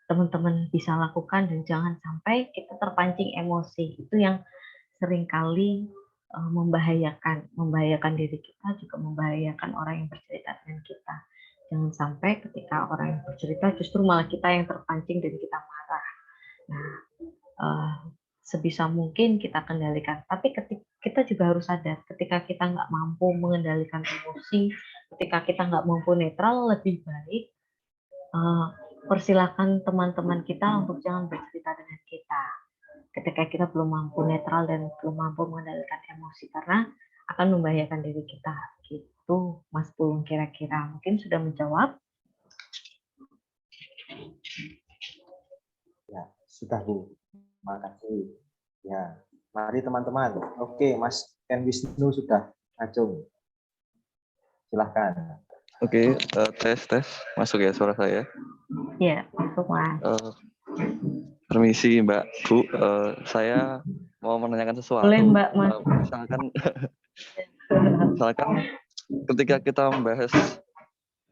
teman-teman bisa lakukan, dan jangan sampai kita terpancing emosi. Itu yang seringkali membahayakan diri kita, juga membahayakan orang yang bercerita dengan kita. Jangan sampai ketika orang yang bercerita justru malah kita yang terpancing dan kita marah. Nah, sebisa mungkin kita kendalikan. Tapi kita juga harus sadar ketika kita nggak mampu mengendalikan emosi, ketika kita nggak mampu netral, lebih baik persilakan teman-teman kita untuk jangan bercerita dengan kita ketika kita belum mampu netral dan belum mampu mengendalikan emosi, karena akan membahayakan diri kita. Gitu, Mas Pulung, kira-kira mungkin sudah menjawab. Ya, sudah Bu. Terima kasih. Ya, mari teman-teman. Oke, Mas Ken Wisnu sudah ngacung. Silahkan. Oke, tes. Masuk ya suara saya? Ya, masuk Mas. Permisi Mbak, Bu. Saya mau menanyakan sesuatu. Boleh Mbak, Mas. Misalkan ketika kita membahas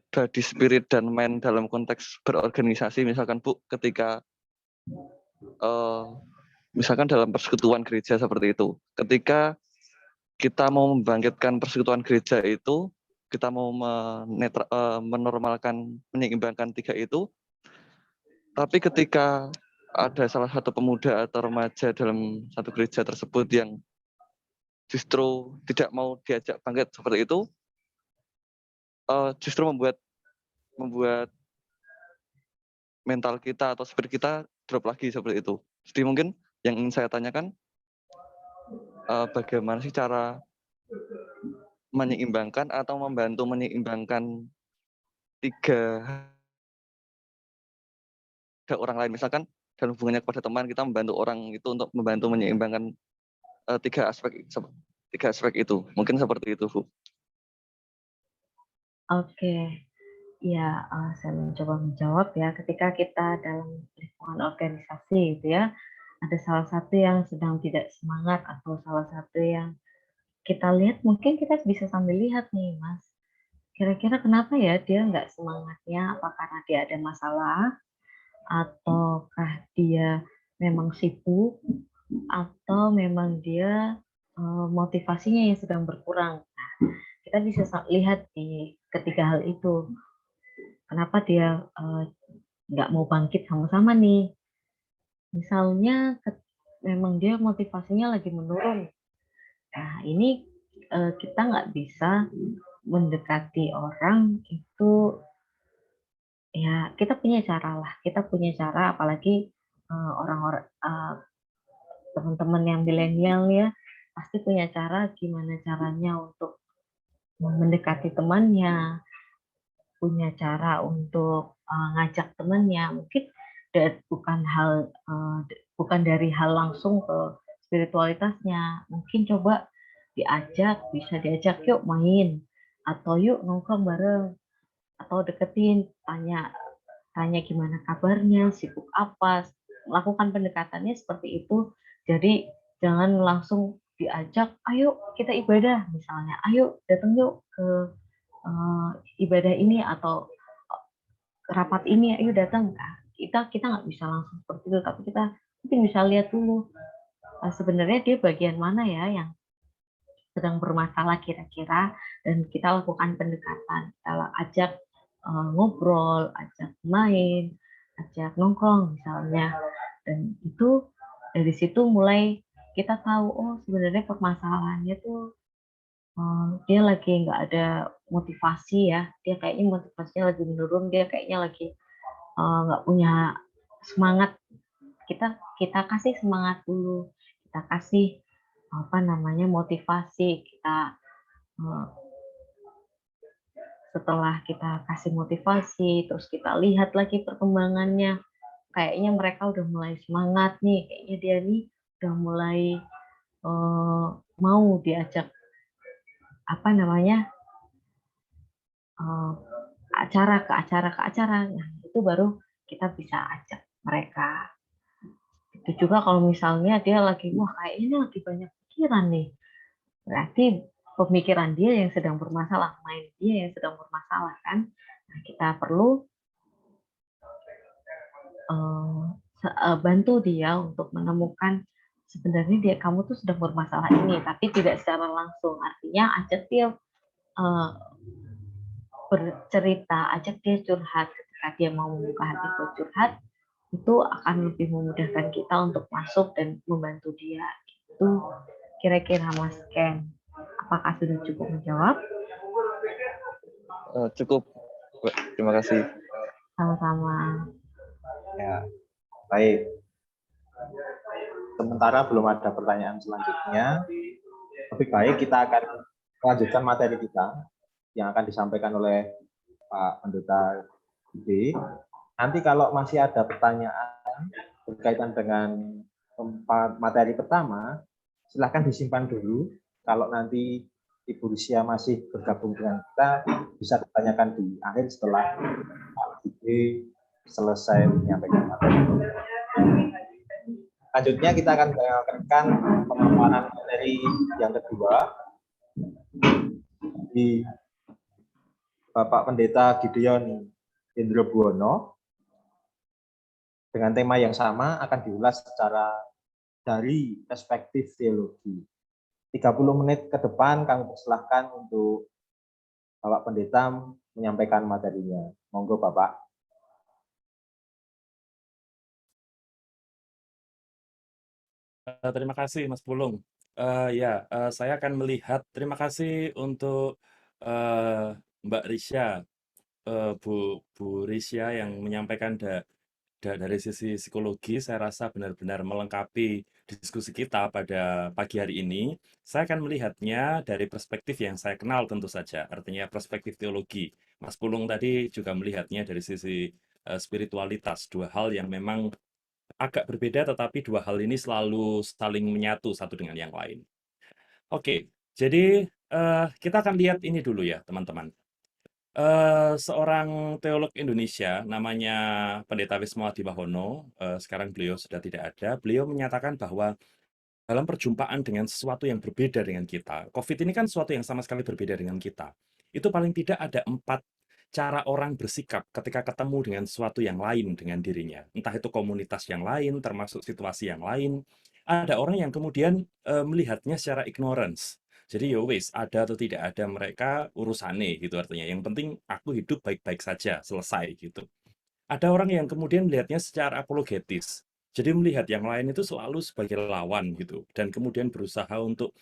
body spirit dan mind dalam konteks berorganisasi, misalkan Bu, ketika misalkan dalam persekutuan gereja seperti itu, ketika kita mau membangkitkan persekutuan gereja itu, kita mau menormalkan, menyeimbangkan tiga itu, tapi ketika ada salah satu pemuda atau remaja dalam satu gereja tersebut yang justru tidak mau diajak bangkit seperti itu, justru membuat mental kita atau spirit kita drop lagi seperti itu. Jadi mungkin yang ingin saya tanyakan, bagaimana sih cara menyeimbangkan atau membantu menyeimbangkan tiga orang lain, misalkan dalam hubungannya kepada teman, kita membantu orang itu untuk membantu menyeimbangkan tiga aspek itu. Mungkin seperti itu, Bu. Oke. Ya, saya mencoba menjawab ya. Ketika kita dalam lingkungan organisasi gitu ya, ada salah satu yang sedang tidak semangat atau salah satu yang kita lihat, mungkin kita bisa sambil lihat nih, Mas. Kira-kira kenapa ya dia nggak semangatnya? Apa karena dia ada masalah? Ataukah dia memang sibuk? Atau memang dia motivasinya yang sedang berkurang? Nah, kita bisa lihat di ketiga hal itu. Kenapa dia nggak mau bangkit sama-sama nih? Misalnya memang dia motivasinya lagi menurun. Nah, ini kita nggak bisa mendekati orang itu, ya kita punya cara lah. Kita punya cara, apalagi orang-orang teman-teman yang milenial ya, pasti punya cara gimana caranya untuk mendekati temannya, punya cara untuk ngajak temannya. Mungkin bukan dari hal langsung ke spiritualitasnya. Mungkin coba bisa diajak yuk main, atau yuk nongkrong bareng, atau deketin, tanya gimana kabarnya, sibuk apa, lakukan pendekatannya seperti itu. Jadi jangan langsung diajak, ayo kita ibadah misalnya, ayo datang yuk ke ibadah ini atau rapat ini, ayo datang. Nah, kita nggak bisa langsung seperti itu, tapi kita mungkin bisa lihat dulu sebenarnya dia bagian mana ya yang sedang bermasalah kira-kira, dan kita lakukan pendekatan, kita ajak ngobrol, ajak main, ajak nongkrong misalnya, dan itu dari situ mulai kita tahu, oh sebenarnya permasalahannya tuh dia lagi nggak ada motivasi ya, dia kayaknya motivasinya lagi menurun, dia kayaknya lagi nggak punya semangat. Kita kasih semangat dulu, kita kasih motivasi, kita setelah kita kasih motivasi, terus kita lihat lagi perkembangannya, kayaknya mereka udah mulai semangat nih, kayaknya dia nih udah mulai mau diajak acara ke acara. Nah, itu baru kita bisa ajak mereka. Itu juga kalau misalnya dia lagi, wah kayaknya lagi banyak pemikiran nih. Berarti pemikiran dia yang sedang bermasalah, mind dia yang sedang bermasalah kan. Nah, kita perlu bantu dia untuk menemukan sebenarnya kamu tuh sedang bermasalah ini, tapi tidak secara langsung. Artinya ajak dia bercerita, ajak dia curhat. Ketika dia mau membuka hati buat curhat, itu akan lebih memudahkan kita untuk masuk dan membantu dia. Itu kira-kira Mas Ken. Apakah sudah cukup menjawab? Cukup, Bu. Terima kasih. Sama-sama. Ya, baik. Sementara belum ada pertanyaan selanjutnya. Lebih baik kita akan melanjutkan materi kita yang akan disampaikan oleh Pak Pendeta Gede. Nanti kalau masih ada pertanyaan berkaitan dengan materi pertama, silahkan disimpan dulu. Kalau nanti Ibu Rizia masih bergabung dengan kita, bisa ditanyakan di akhir setelah Pak Gede selesai menyampaikan materi. Selanjutnya kita akan mendengarkan pemaparan materi yang kedua di Bapak Pendeta Gideon Indrobuwono dengan tema yang sama akan diulas secara dari perspektif teologi. 30 menit ke depan kami persilahkan untuk Bapak Pendeta menyampaikan materinya. Monggo Bapak. Terima kasih Mas Pulung. Saya akan melihat, terima kasih untuk Mbak Risya, Bu Risya yang menyampaikan dari sisi psikologi. Saya rasa benar-benar melengkapi diskusi kita pada pagi hari ini. Saya akan melihatnya dari perspektif yang saya kenal tentu saja, artinya perspektif teologi. Mas Pulung tadi juga melihatnya dari sisi spiritualitas, dua hal yang memang agak berbeda, tetapi dua hal ini selalu saling menyatu satu dengan yang lain. Oke, jadi kita akan lihat ini dulu ya, teman-teman. Seorang teolog Indonesia, namanya Pendeta Wismo Adiwahono, sekarang beliau sudah tidak ada, beliau menyatakan bahwa dalam perjumpaan dengan sesuatu yang berbeda dengan kita, COVID ini kan sesuatu yang sama sekali berbeda dengan kita, itu paling tidak ada 4 cara orang bersikap ketika ketemu dengan sesuatu yang lain dengan dirinya. Entah itu komunitas yang lain, termasuk situasi yang lain. Ada orang yang kemudian melihatnya secara ignorance. Jadi ya wis, ada atau tidak ada mereka urusane gitu artinya. Yang penting aku hidup baik-baik saja, selesai gitu. Ada orang yang kemudian melihatnya secara apologetis. Jadi melihat yang lain itu selalu sebagai lawan gitu dan kemudian berusaha untuk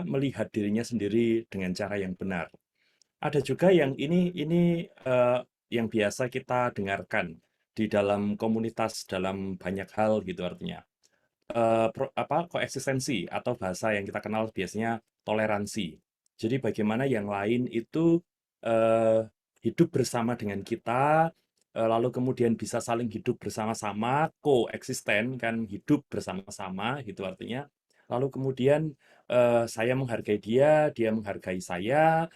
melihat dirinya sendiri dengan cara yang benar. Ada juga yang ini yang biasa kita dengarkan di dalam komunitas dalam banyak hal gitu artinya. Koeksistensi atau bahasa yang kita kenal biasanya toleransi. Jadi bagaimana yang lain itu hidup bersama dengan kita, lalu kemudian bisa saling hidup bersama-sama, koeksisten kan hidup bersama-sama gitu artinya. Lalu kemudian saya menghargai dia, dia menghargai saya.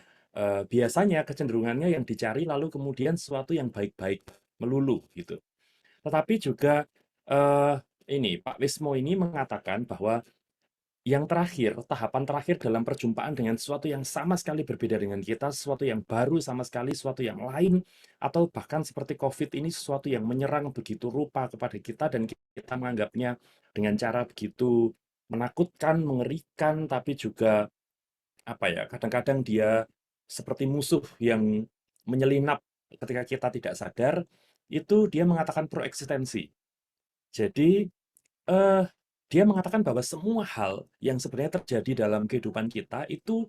Biasanya kecenderungannya yang dicari lalu kemudian sesuatu yang baik-baik melulu gitu. Tetapi juga ini Pak Wismo ini mengatakan bahwa yang terakhir, tahapan terakhir dalam perjumpaan dengan sesuatu yang sama sekali berbeda dengan kita, sesuatu yang baru sama sekali, sesuatu yang lain, atau bahkan seperti COVID ini sesuatu yang menyerang begitu rupa kepada kita dan kita menganggapnya dengan cara begitu menakutkan, mengerikan, tapi juga kadang-kadang dia seperti musuh yang menyelinap ketika kita tidak sadar, itu dia mengatakan proeksistensi. Jadi dia mengatakan bahwa semua hal yang sebenarnya terjadi dalam kehidupan kita itu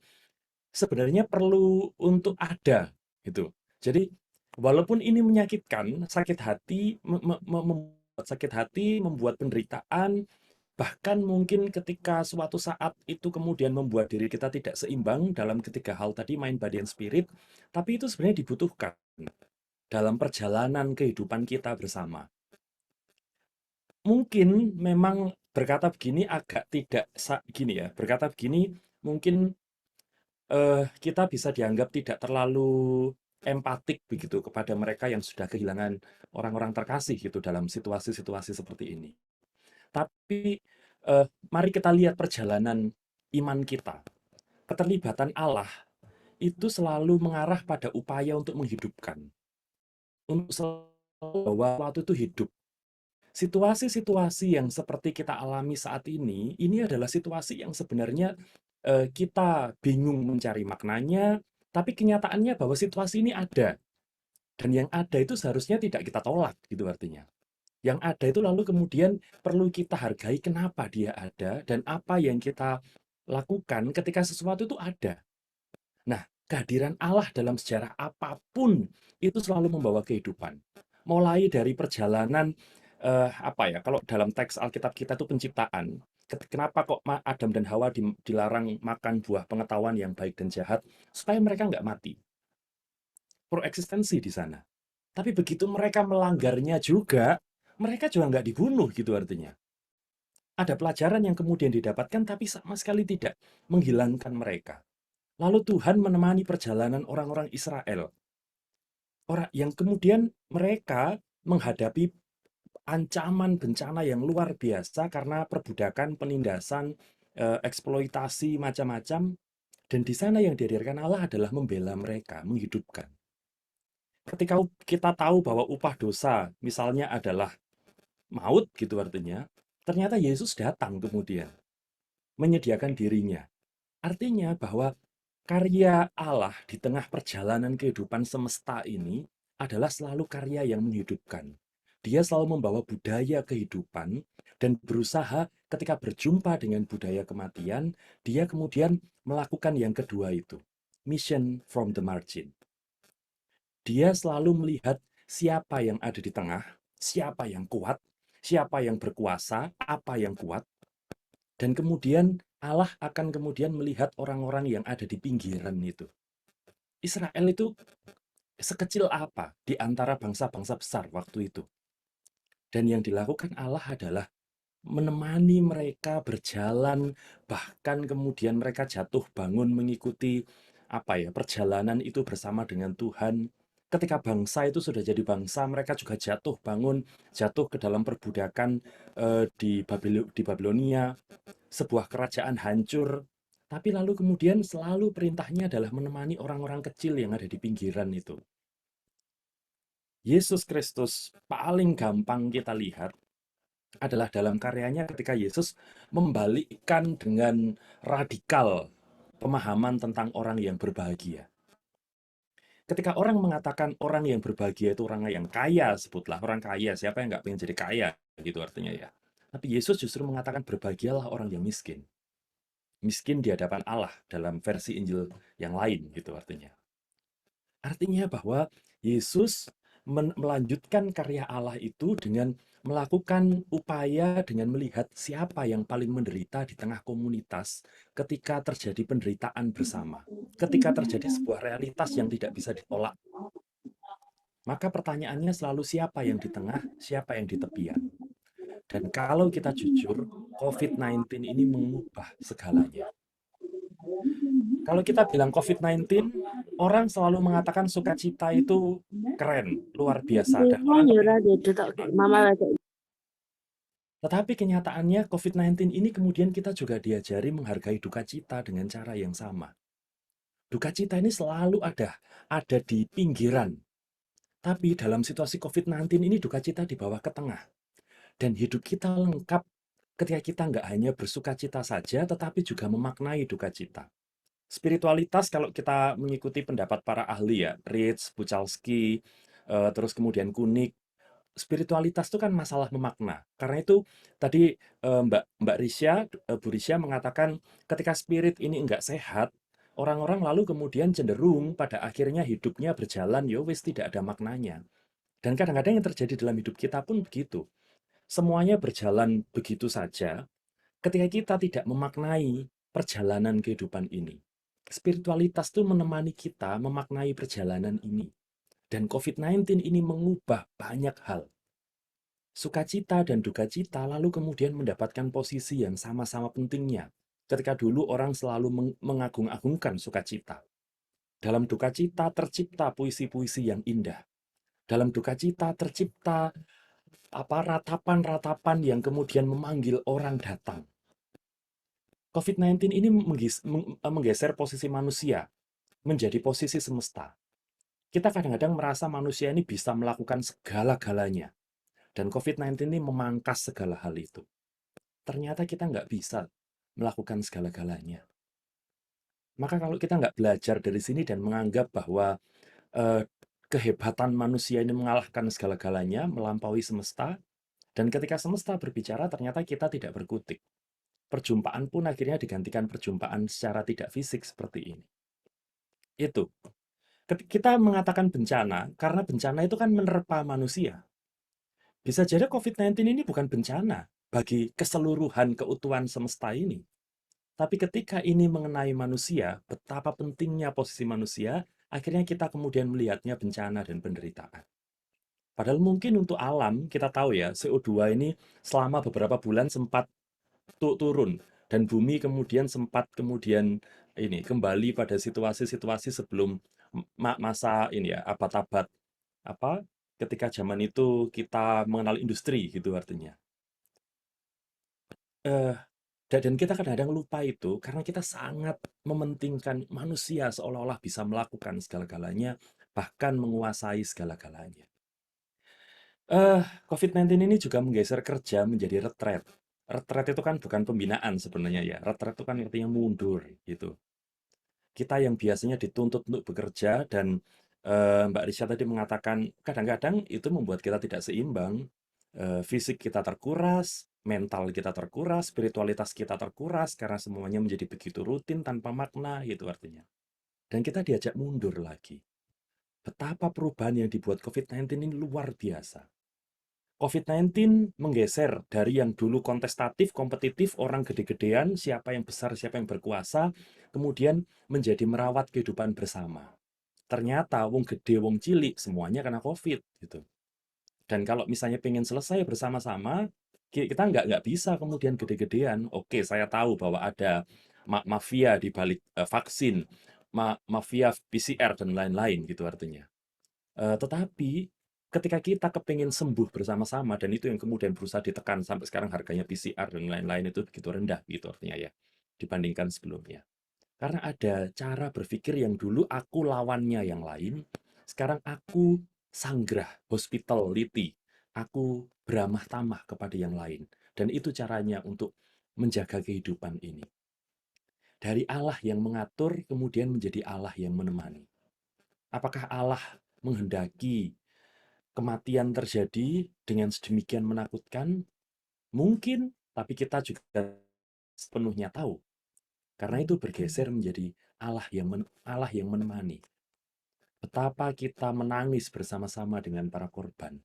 sebenarnya perlu untuk ada gitu. Jadi walaupun ini menyakitkan, sakit hati, membuat sakit hati, membuat penderitaan, bahkan mungkin ketika suatu saat itu kemudian membuat diri kita tidak seimbang dalam ketiga hal tadi, mind, body, and spirit, tapi itu sebenarnya dibutuhkan dalam perjalanan kehidupan kita bersama. Mungkin memang berkata begini agak tidak gini ya, berkata begini mungkin kita bisa dianggap tidak terlalu empatik begitu kepada mereka yang sudah kehilangan orang-orang terkasih gitu dalam situasi-situasi seperti ini. Tapi mari kita lihat perjalanan iman kita. Keterlibatan Allah itu selalu mengarah pada upaya untuk menghidupkan. Untuk selalu bahwa waktu itu hidup. Situasi-situasi yang seperti kita alami saat ini adalah situasi yang sebenarnya kita bingung mencari maknanya, tapi kenyataannya bahwa situasi ini ada. Dan yang ada itu seharusnya tidak kita tolak, gitu artinya. Yang ada itu lalu kemudian perlu kita hargai kenapa dia ada, dan apa yang kita lakukan ketika sesuatu itu ada. Nah, kehadiran Allah dalam sejarah apapun itu selalu membawa kehidupan. Mulai dari perjalanan kalau dalam teks Alkitab kita itu penciptaan. Kenapa kok Adam dan Hawa dilarang makan buah pengetahuan yang baik dan jahat? Supaya mereka nggak mati. Proeksistensi di sana. Tapi begitu mereka melanggarnya juga, mereka juga nggak dibunuh gitu artinya. Ada pelajaran yang kemudian didapatkan tapi sama sekali tidak menghilangkan mereka. Lalu Tuhan menemani perjalanan orang-orang Israel. Orang yang kemudian mereka menghadapi ancaman bencana yang luar biasa karena perbudakan, penindasan, eksploitasi macam-macam. Dan di sana yang dihadirkan Allah adalah membela mereka, menghidupkan. Ketika kita tahu bahwa upah dosa misalnya adalah maut gitu artinya, ternyata Yesus datang kemudian menyediakan dirinya. Artinya bahwa karya Allah di tengah perjalanan kehidupan semesta ini adalah selalu karya yang menghidupkan. Dia selalu membawa budaya kehidupan dan berusaha ketika berjumpa dengan budaya kematian, dia kemudian melakukan yang kedua itu, mission from the margin. Dia selalu melihat siapa yang ada di tengah, siapa yang kuat, siapa yang berkuasa, apa yang kuat, dan kemudian Allah akan kemudian melihat orang-orang yang ada di pinggiran itu. Israel itu sekecil apa di antara bangsa-bangsa besar waktu itu. Dan yang dilakukan Allah adalah menemani mereka berjalan, bahkan kemudian mereka jatuh bangun mengikuti perjalanan itu bersama dengan Tuhan. Ketika bangsa itu sudah jadi bangsa, mereka juga jatuh bangun, jatuh ke dalam perbudakan di Babilonia, sebuah kerajaan hancur. Tapi lalu kemudian selalu perintahnya adalah menemani orang-orang kecil yang ada di pinggiran itu. Yesus Kristus paling gampang kita lihat adalah dalam karyanya ketika Yesus membalikkan dengan radikal pemahaman tentang orang yang berbahagia. Ketika orang mengatakan orang yang berbahagia itu orang yang kaya, sebutlah orang kaya, siapa yang nggak pengen jadi kaya, gitu artinya ya. Tapi Yesus justru mengatakan berbahagialah orang yang miskin. Miskin di hadapan Allah dalam versi Injil yang lain, gitu artinya. Artinya bahwa Yesus melanjutkan karya Allah itu dengan melakukan upaya dengan melihat siapa yang paling menderita di tengah komunitas ketika terjadi penderitaan bersama, ketika terjadi sebuah realitas yang tidak bisa ditolak. Maka pertanyaannya selalu siapa yang di tengah, siapa yang di tepian. Dan kalau kita jujur, COVID-19 ini mengubah segalanya. Kalau kita bilang COVID-19, orang selalu mengatakan sukacita itu keren, luar biasa. Dan orang tetapi kenyataannya COVID-19 ini kemudian kita juga diajari menghargai duka cita dengan cara yang sama. Duka cita ini selalu ada di pinggiran. Tapi dalam situasi COVID-19 ini duka cita dibawa ke tengah. Dan hidup kita lengkap ketika kita nggak hanya bersuka cita saja, tetapi juga memaknai duka cita. Spiritualitas kalau kita mengikuti pendapat para ahli ya, Ritz, Buchalski, terus kemudian Kunik, spiritualitas itu kan masalah memakna. Karena itu tadi Mbak Risya, Bu Risya mengatakan ketika spirit ini enggak sehat, orang-orang lalu kemudian cenderung pada akhirnya hidupnya berjalan, ya wis tidak ada maknanya. Dan kadang-kadang yang terjadi dalam hidup kita pun begitu. Semuanya berjalan begitu saja ketika kita tidak memaknai perjalanan kehidupan ini. Spiritualitas itu menemani kita memaknai perjalanan ini. Dan COVID-19 ini mengubah banyak hal. Sukacita dan duka cita lalu kemudian mendapatkan posisi yang sama-sama pentingnya. Ketika dulu orang selalu mengagung-agungkan sukacita. Dalam duka cita tercipta puisi-puisi yang indah. Dalam duka cita tercipta ratapan-ratapan yang kemudian memanggil orang datang. COVID-19 ini menggeser posisi manusia menjadi posisi semesta. Kita kadang-kadang merasa manusia ini bisa melakukan segala-galanya. Dan COVID-19 ini memangkas segala hal itu. Ternyata kita nggak bisa melakukan segala-galanya. Maka kalau kita nggak belajar dari sini dan menganggap bahwa kehebatan manusia ini mengalahkan segala-galanya, melampaui semesta, dan ketika semesta berbicara ternyata kita tidak berkutik. Perjumpaan pun akhirnya digantikan perjumpaan secara tidak fisik seperti ini. Itu. Kita mengatakan bencana, karena bencana itu kan menerpa manusia. Bisa jadi COVID-19 ini bukan bencana bagi keseluruhan keutuhan semesta ini. Tapi ketika ini mengenai manusia, betapa pentingnya posisi manusia, akhirnya kita kemudian melihatnya bencana dan penderitaan. Padahal mungkin untuk alam, kita tahu ya, CO2 ini selama beberapa bulan sempat turun. Dan bumi kemudian sempat ini kembali pada situasi-situasi sebelum masa ini ya, abad-abad apa ketika zaman itu kita mengenal industri gitu artinya. Dan kita kadang-kadang lupa itu karena kita sangat mementingkan manusia seolah-olah bisa melakukan segala-galanya, bahkan menguasai segala-galanya. COVID-19 ini juga menggeser kerja menjadi retret. Retret itu kan bukan pembinaan sebenarnya ya. Retret itu kan artinya mundur gitu. Kita yang biasanya dituntut untuk bekerja dan Mbak Risha tadi mengatakan kadang-kadang itu membuat kita tidak seimbang. Fisik kita terkuras, mental kita terkuras, spiritualitas kita terkuras karena semuanya menjadi begitu rutin tanpa makna gitu artinya. Dan kita diajak mundur lagi. Betapa perubahan yang dibuat COVID-19 ini luar biasa. COVID-19 menggeser dari yang dulu kontestatif, kompetitif, orang gede-gedean, siapa yang besar, siapa yang berkuasa, kemudian menjadi merawat kehidupan bersama. Ternyata wong gede, wong cilik, semuanya kena COVID gitu. Dan kalau misalnya pengen selesai bersama-sama, kita nggak bisa kemudian gede-gedean. Oke, saya tahu bahwa ada mafia di balik vaksin, mafia PCR dan lain-lain gitu artinya. Tetapi ketika kita kepengen sembuh bersama-sama dan itu yang kemudian berusaha ditekan sampai sekarang harganya PCR dan lain-lain itu begitu rendah gitu artinya ya dibandingkan sebelumnya. Karena ada cara berpikir yang dulu aku lawannya yang lain, sekarang aku sanggrah, hospitality, aku beramah tamah kepada yang lain. Dan itu caranya untuk menjaga kehidupan ini. Dari Allah yang mengatur kemudian menjadi Allah yang menemani. Apakah Allah menghendaki kematian terjadi dengan sedemikian menakutkan? Mungkin, tapi kita juga sepenuhnya tahu. Karena itu bergeser menjadi Allah yang menemani. Betapa kita menangis bersama-sama dengan para korban.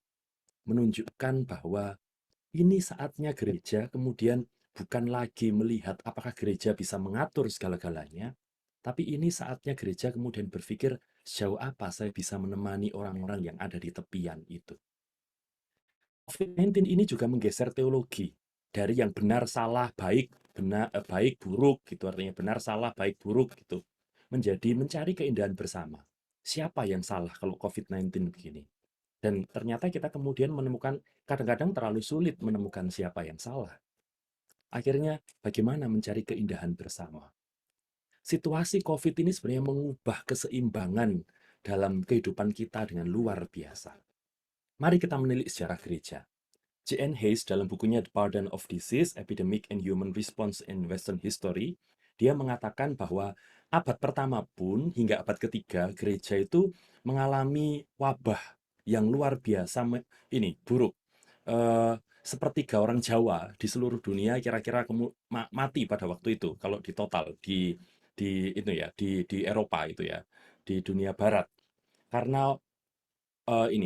Menunjukkan bahwa ini saatnya gereja kemudian bukan lagi melihat apakah gereja bisa mengatur segala-galanya, tapi ini saatnya gereja kemudian berpikir sejauh apa saya bisa menemani orang-orang yang ada di tepian itu. COVID-19 ini juga menggeser teologi dari yang benar, salah, baik, baik, buruk gitu artinya benar, salah, baik, buruk gitu menjadi mencari keindahan bersama. Siapa yang salah kalau COVID-19 begini? Dan ternyata kita kemudian menemukan kadang-kadang terlalu sulit menemukan siapa yang salah. Akhirnya bagaimana mencari keindahan bersama? Situasi COVID ini sebenarnya mengubah keseimbangan dalam kehidupan kita dengan luar biasa. Mari kita menilik sejarah gereja. J.N. Hayes dalam bukunya The Burden of Disease, Epidemic and Human Response in Western History, dia mengatakan bahwa abad pertama pun hingga abad ketiga gereja itu mengalami wabah yang luar biasa buruk. Sepertiga orang Jawa di seluruh dunia kira-kira mati pada waktu itu kalau di total di Eropa itu ya, di dunia barat. Karena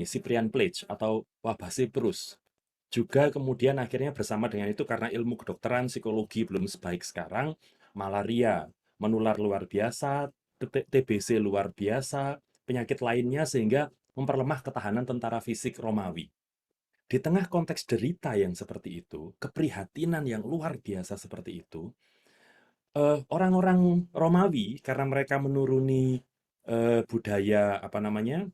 Cyprian Plague atau wabah Siprus. Juga kemudian akhirnya bersama dengan itu karena ilmu kedokteran, psikologi belum sebaik sekarang, malaria menular luar biasa, TBC luar biasa, penyakit lainnya sehingga memperlemah ketahanan tentara fisik Romawi. Di tengah konteks derita yang seperti itu, keprihatinan yang luar biasa seperti itu, orang-orang Romawi karena mereka menuruni budaya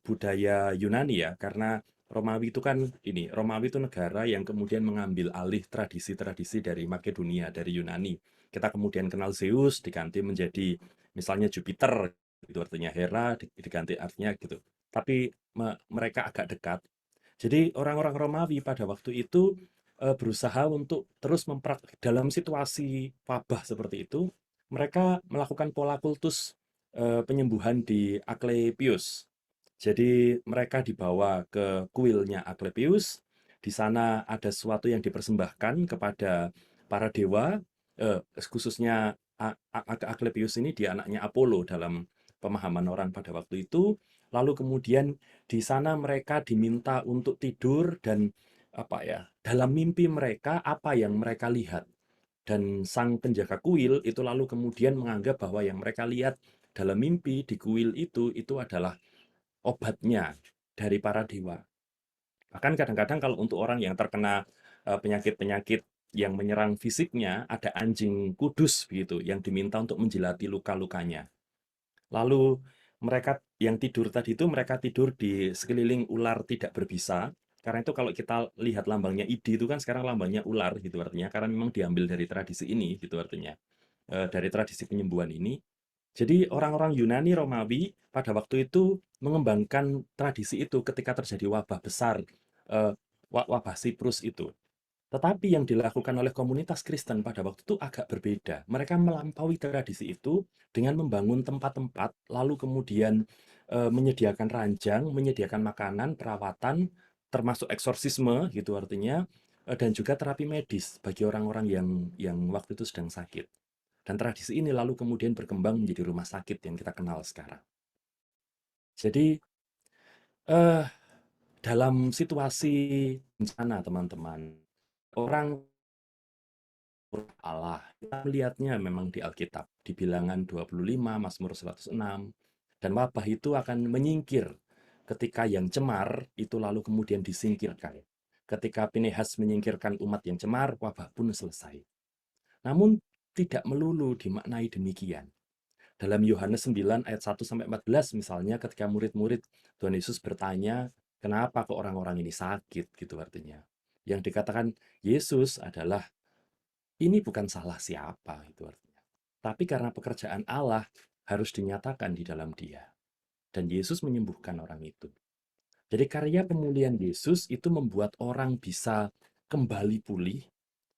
budaya Yunani ya, karena Romawi itu negara yang kemudian mengambil alih tradisi-tradisi dari Makedonia, dari Yunani. Kita kemudian kenal Zeus diganti menjadi misalnya Jupiter, itu artinya Hera diganti artinya gitu. Tapi mereka agak dekat. Jadi orang-orang Romawi pada waktu itu berusaha untuk terus dalam situasi wabah seperti itu, mereka melakukan pola kultus penyembuhan di Asklepios. Jadi mereka dibawa ke kuilnya Asklepios. Di sana ada sesuatu yang dipersembahkan kepada para dewa, khususnya Asklepios ini dia anaknya Apollo dalam pemahaman orang pada waktu itu. Lalu kemudian di sana mereka diminta untuk tidur dan dalam mimpi mereka apa yang mereka lihat. Dan sang penjaga kuil itu lalu kemudian menganggap bahwa yang mereka lihat dalam mimpi di kuil itu adalah obatnya dari para dewa. Bahkan kadang-kadang kalau untuk orang yang terkena penyakit-penyakit yang menyerang fisiknya, ada anjing kudus begitu yang diminta untuk menjilati luka-lukanya. Lalu mereka yang tidur tadi itu mereka tidur di sekeliling ular tidak berbisa. Karena itu kalau kita lihat lambangnya ID itu kan sekarang lambangnya ular gitu artinya. Karena memang diambil dari tradisi ini gitu artinya. Dari tradisi penyembuhan ini. Jadi orang-orang Yunani Romawi pada waktu itu mengembangkan tradisi itu ketika terjadi wabah besar, wabah Siprus itu. Tetapi yang dilakukan oleh komunitas Kristen pada waktu itu agak berbeda. Mereka melampaui tradisi itu dengan membangun tempat-tempat, lalu kemudian menyediakan ranjang, menyediakan makanan, perawatan, termasuk eksorsisme, gitu artinya, dan juga terapi medis bagi orang-orang yang waktu itu sedang sakit. Dan tradisi ini lalu kemudian berkembang menjadi rumah sakit yang kita kenal sekarang. Jadi, dalam situasi bencana, teman-teman, orang Allah. Kita melihatnya memang di Alkitab, di Bilangan 25, Mazmur 106, dan wabah itu akan menyingkir ketika yang cemar itu lalu kemudian disingkirkan. Ketika Pinehas menyingkirkan umat yang cemar, wabah pun selesai. Namun tidak melulu dimaknai demikian. Dalam Yohanes 9 ayat 1-14 misalnya ketika murid-murid Tuhan Yesus bertanya, kenapa kok orang-orang ini sakit gitu artinya. Yang dikatakan Yesus adalah ini bukan salah siapa itu artinya. Tapi karena pekerjaan Allah harus dinyatakan di dalam dia. Dan Yesus menyembuhkan orang itu. Jadi karya pemulihan Yesus itu membuat orang bisa kembali pulih.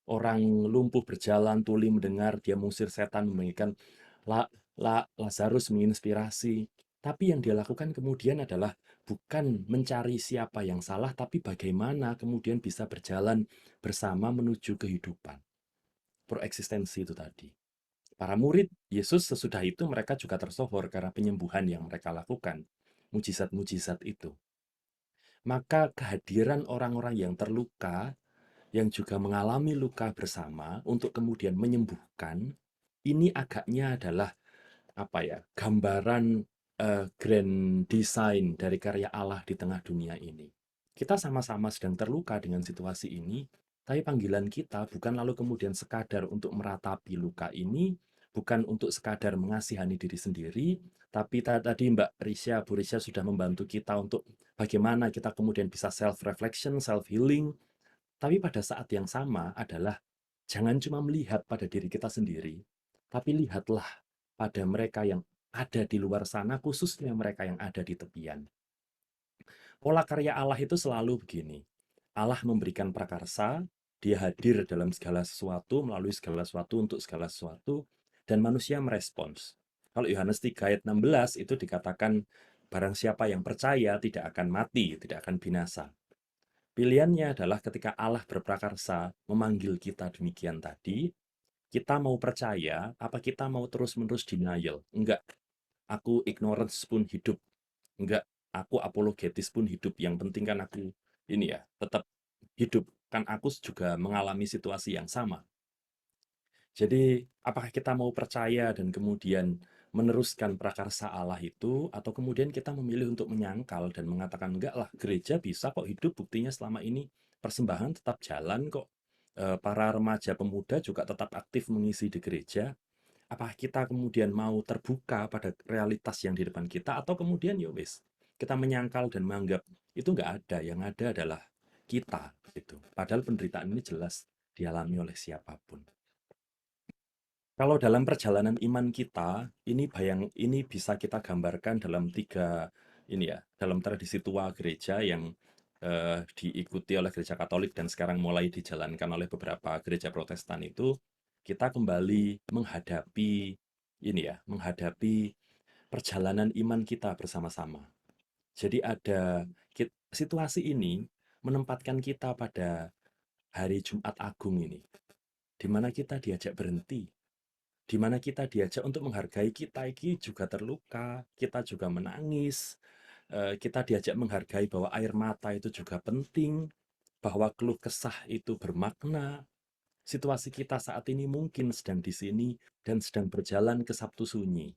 Orang lumpuh berjalan, tuli mendengar, dia mengusir setan, memberikan Lazarus menginspirasi. Tapi yang dia lakukan kemudian adalah bukan mencari siapa yang salah, tapi bagaimana kemudian bisa berjalan bersama menuju kehidupan. Proeksistensi itu tadi. Para murid Yesus sesudah itu mereka juga tersohor karena penyembuhan yang mereka lakukan. Mujizat-mujizat itu. Maka kehadiran orang-orang yang terluka, yang juga mengalami luka bersama untuk kemudian menyembuhkan, ini agaknya adalah gambaran grand design dari karya Allah di tengah dunia ini. Kita sama-sama sedang terluka dengan situasi ini, tapi panggilan kita bukan lalu kemudian sekadar untuk meratapi luka ini, bukan untuk sekadar mengasihani diri sendiri, tapi tadi Mbak Risha, Bu Risha sudah membantu kita untuk bagaimana kita kemudian bisa self-reflection, self-healing, tapi pada saat yang sama adalah jangan cuma melihat pada diri kita sendiri, tapi lihatlah pada mereka yang ada di luar sana, khususnya mereka yang ada di tepian. Pola karya Allah itu selalu begini. Allah memberikan prakarsa, dia hadir dalam segala sesuatu, melalui segala sesuatu untuk segala sesuatu, dan manusia merespons. Kalau Yohanes 3 ayat 16 itu dikatakan, barang siapa yang percaya tidak akan mati, tidak akan binasa. Pilihannya adalah ketika Allah berprakarsa memanggil kita demikian tadi, kita mau percaya, apa kita mau terus-menerus denial? Enggak, aku ignorance pun hidup. Enggak, aku apologetis pun hidup. Yang penting kan aku tetap hidup. Kan aku juga mengalami situasi yang sama. Jadi, apakah kita mau percaya dan kemudian meneruskan prakarsa Allah itu, atau kemudian kita memilih untuk menyangkal dan mengatakan, enggak lah, gereja bisa kok hidup, buktinya selama ini persembahan tetap jalan kok. Para remaja pemuda juga tetap aktif mengisi di gereja. Apakah kita kemudian mau terbuka pada realitas yang di depan kita, atau kemudian ya wis, kita menyangkal dan menganggap itu enggak ada, yang ada adalah kita. Gitu. Padahal penderitaan ini jelas dialami oleh siapapun. Kalau dalam perjalanan iman kita, ini bisa kita gambarkan dalam dalam tradisi tua gereja yang diikuti oleh gereja Katolik dan sekarang mulai dijalankan oleh beberapa gereja Protestan itu, kita kembali menghadapi perjalanan iman kita bersama-sama. Jadi situasi ini menempatkan kita pada hari Jumat Agung ini, di mana kita diajak berhenti, di mana kita diajak untuk menghargai kita ini juga terluka, kita juga menangis, kita diajak menghargai bahwa air mata itu juga penting, bahwa keluh kesah itu bermakna. Situasi kita saat ini mungkin sedang di sini dan sedang berjalan ke Sabtu Sunyi,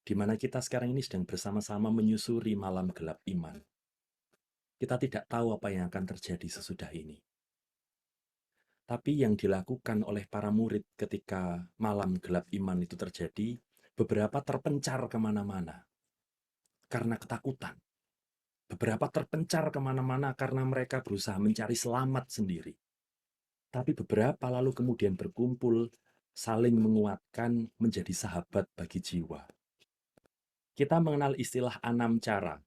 di mana kita sekarang ini sedang bersama-sama menyusuri malam gelap iman. Kita tidak tahu apa yang akan terjadi sesudah ini. Tapi yang dilakukan oleh para murid ketika malam gelap iman itu terjadi, beberapa terpencar kemana-mana karena ketakutan. Beberapa terpencar kemana-mana karena mereka berusaha mencari selamat sendiri. Tapi beberapa lalu kemudian berkumpul, saling menguatkan, menjadi sahabat bagi jiwa. Kita mengenal istilah 6 cara,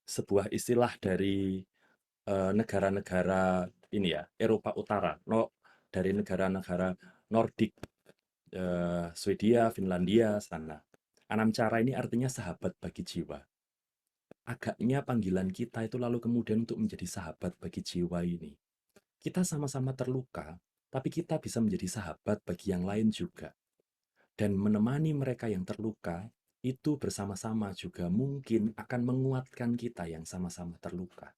sebuah istilah dari negara-negara Eropa Utara, dari negara-negara Nordik, Swedia, Finlandia, sana. 6 cara ini artinya sahabat bagi jiwa. Agaknya panggilan kita itu lalu kemudian untuk menjadi sahabat bagi jiwa ini. Kita sama-sama terluka, tapi kita bisa menjadi sahabat bagi yang lain juga. Dan menemani mereka yang terluka, itu bersama-sama juga mungkin akan menguatkan kita yang sama-sama terluka.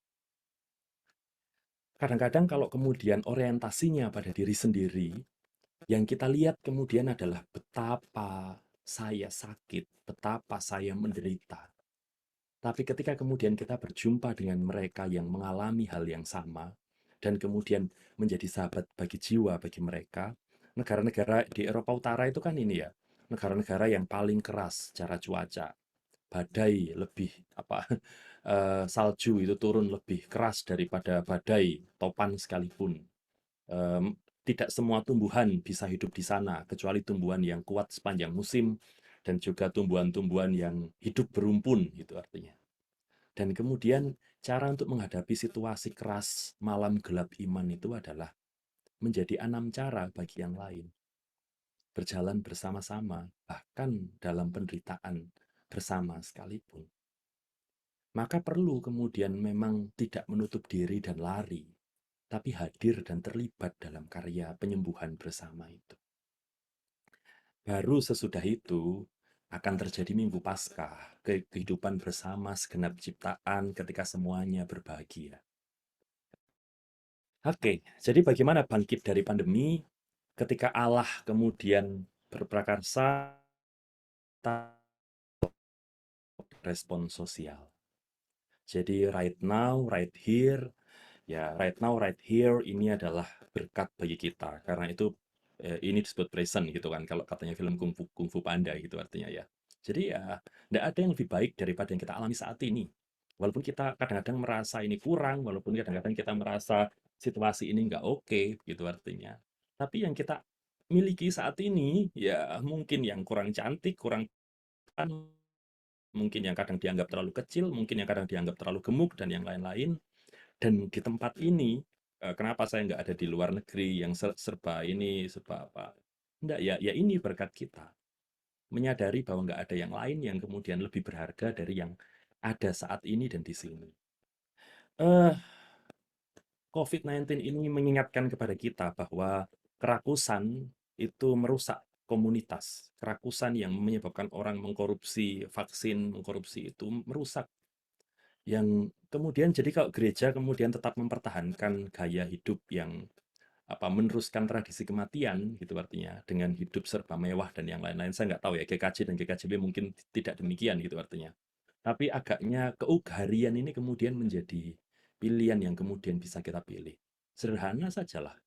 Kadang-kadang kalau kemudian orientasinya pada diri sendiri, yang kita lihat kemudian adalah betapa saya sakit, betapa saya menderita. Tapi ketika kemudian kita berjumpa dengan mereka yang mengalami hal yang sama, dan kemudian menjadi sahabat bagi jiwa bagi mereka, negara-negara di Eropa Utara itu kan negara-negara yang paling keras secara cuaca. Badai lebih salju itu turun lebih keras daripada badai topan sekalipun. Tidak semua tumbuhan bisa hidup di sana, kecuali tumbuhan yang kuat sepanjang musim, dan juga tumbuhan-tumbuhan yang hidup berumpun, gitu artinya. Dan kemudian cara untuk menghadapi situasi keras malam gelap iman itu adalah menjadi 6 cara bagi yang lain. Berjalan bersama-sama, bahkan dalam penderitaan bersama sekalipun. Maka perlu kemudian memang tidak menutup diri dan lari, tapi hadir dan terlibat dalam karya penyembuhan bersama itu. Baru sesudah itu akan terjadi Minggu Paskah, kehidupan bersama segenap ciptaan ketika semuanya berbahagia. Oke, jadi bagaimana bangkit dari pandemi ketika Allah kemudian berprakarsa respon sosial. Jadi right now, right here, right now, right here ini adalah berkat bagi kita. Karena itu ini disebut present gitu kan, kalau katanya film Kung Fu Panda gitu artinya ya. Jadi tidak ada yang lebih baik daripada yang kita alami saat ini. Walaupun kita kadang-kadang merasa ini kurang, walaupun kadang-kadang kita merasa situasi ini nggak oke gitu artinya. Tapi yang kita miliki saat ini ya mungkin yang kurang cantik, kurang mungkin yang kadang dianggap terlalu kecil, mungkin yang kadang dianggap terlalu gemuk, dan yang lain-lain. Dan di tempat ini, kenapa saya nggak ada di luar negeri yang serba apa. Enggak, ya ini berkat kita. Menyadari bahwa nggak ada yang lain yang kemudian lebih berharga dari yang ada saat ini dan di sini. COVID-19 ini mengingatkan kepada kita bahwa kerakusan itu merusak komunitas. Kerakusan yang menyebabkan orang mengkorupsi vaksin, mengkorupsi itu merusak. Yang kemudian jadi kalau gereja kemudian tetap mempertahankan gaya hidup yang meneruskan tradisi kematian gitu artinya dengan hidup serba mewah dan yang lain-lain, saya nggak tahu ya GKJ dan GKJB mungkin tidak demikian gitu artinya. Tapi agaknya keugarian ini kemudian menjadi pilihan yang kemudian bisa kita pilih. Sederhana sajalah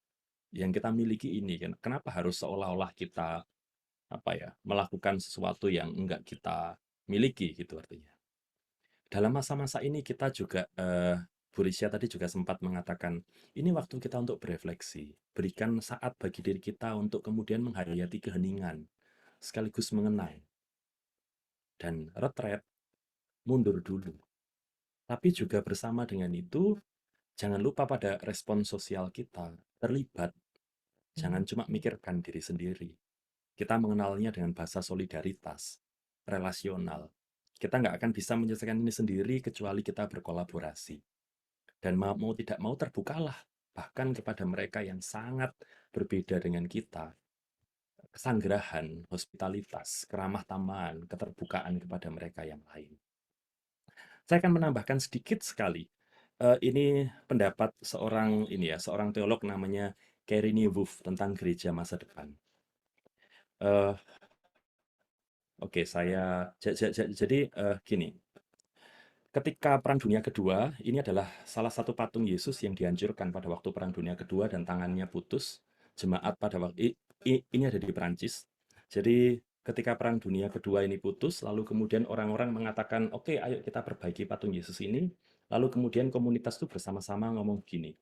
yang kita miliki ini kan. Kenapa harus seolah-olah kita melakukan sesuatu yang enggak kita miliki gitu artinya. Dalam masa-masa ini kita juga Bu Risya tadi juga sempat mengatakan, ini waktu kita untuk berefleksi, berikan saat bagi diri kita untuk kemudian menghayati keheningan, sekaligus mengenang, dan retret, mundur dulu. Tapi juga bersama dengan itu, jangan lupa pada respon sosial kita, terlibat, jangan cuma mikirkan diri sendiri. Kita mengenalnya dengan bahasa solidaritas, relasional. Kita nggak akan bisa menyelesaikan ini sendiri kecuali kita berkolaborasi. Dan mau tidak mau terbukalah, bahkan kepada mereka yang sangat berbeda dengan kita. Kesanggerahan, hospitalitas, keramah tamahan, keterbukaan kepada mereka yang lain. Saya akan menambahkan sedikit sekali. Ini pendapat seorang teolog namanya Carrie Wolf tentang gereja masa depan. Oke, jadi gini. Ketika Perang Dunia Kedua, ini adalah salah satu patung Yesus yang dihancurkan pada waktu Perang Dunia Kedua dan tangannya putus. Jemaat pada waktu ini ada di Perancis. Jadi ketika Perang Dunia Kedua ini putus, lalu kemudian orang-orang mengatakan, oke, ayo kita perbaiki patung Yesus ini. Lalu kemudian komunitas itu bersama-sama ngomong gini.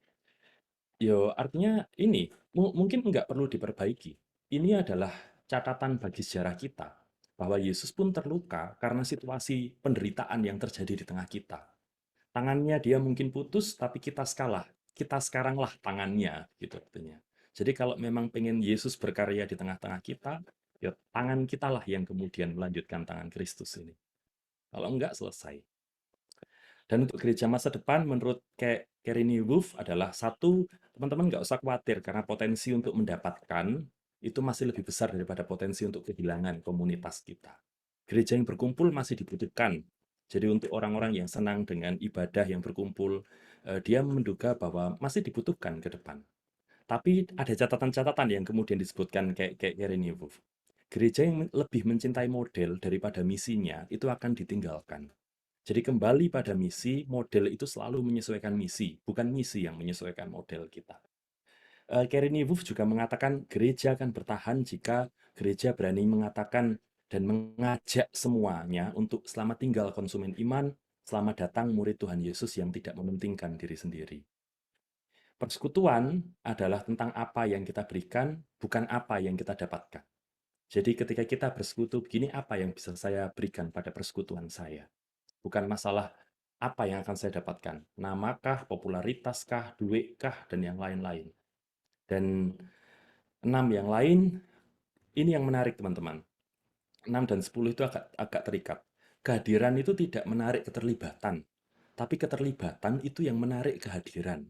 Yo, artinya ini mungkin nggak perlu diperbaiki. Ini adalah catatan bagi sejarah kita bahwa Yesus pun terluka karena situasi penderitaan yang terjadi di tengah kita. Tangannya dia mungkin putus, tapi kita sekaranglah tangannya, gitu artinya. Jadi kalau memang pengen Yesus berkarya di tengah-tengah kita, ya tangan kitalah yang kemudian melanjutkan tangan Kristus ini. Kalau enggak, selesai. Dan untuk gereja masa depan, menurut Carrie Wolf adalah satu, teman-teman nggak usah khawatir karena potensi untuk mendapatkan itu masih lebih besar daripada potensi untuk kehilangan komunitas kita. Gereja yang berkumpul masih dibutuhkan. Jadi untuk orang-orang yang senang dengan ibadah yang berkumpul, dia menduga bahwa masih dibutuhkan ke depan. Tapi ada catatan-catatan yang kemudian disebutkan kayak Carrie Wolf. Gereja yang lebih mencintai model daripada misinya itu akan ditinggalkan. Jadi kembali pada misi, model itu selalu menyesuaikan misi, bukan misi yang menyesuaikan model kita. Carrie Wolf juga mengatakan gereja akan bertahan jika gereja berani mengatakan dan mengajak semuanya untuk selamat tinggal konsumen iman, selamat datang murid Tuhan Yesus yang tidak mementingkan diri sendiri. Persekutuan adalah tentang apa yang kita berikan, bukan apa yang kita dapatkan. Jadi ketika kita bersekutu begini, apa yang bisa saya berikan pada persekutuan saya? Bukan masalah apa yang akan saya dapatkan, namakah, popularitaskah, duitkah, dan yang lain-lain. Dan 6 yang lain, ini yang menarik teman-teman. 6 dan 10 itu agak terikat. Kehadiran itu tidak menarik keterlibatan, tapi keterlibatan itu yang menarik kehadiran.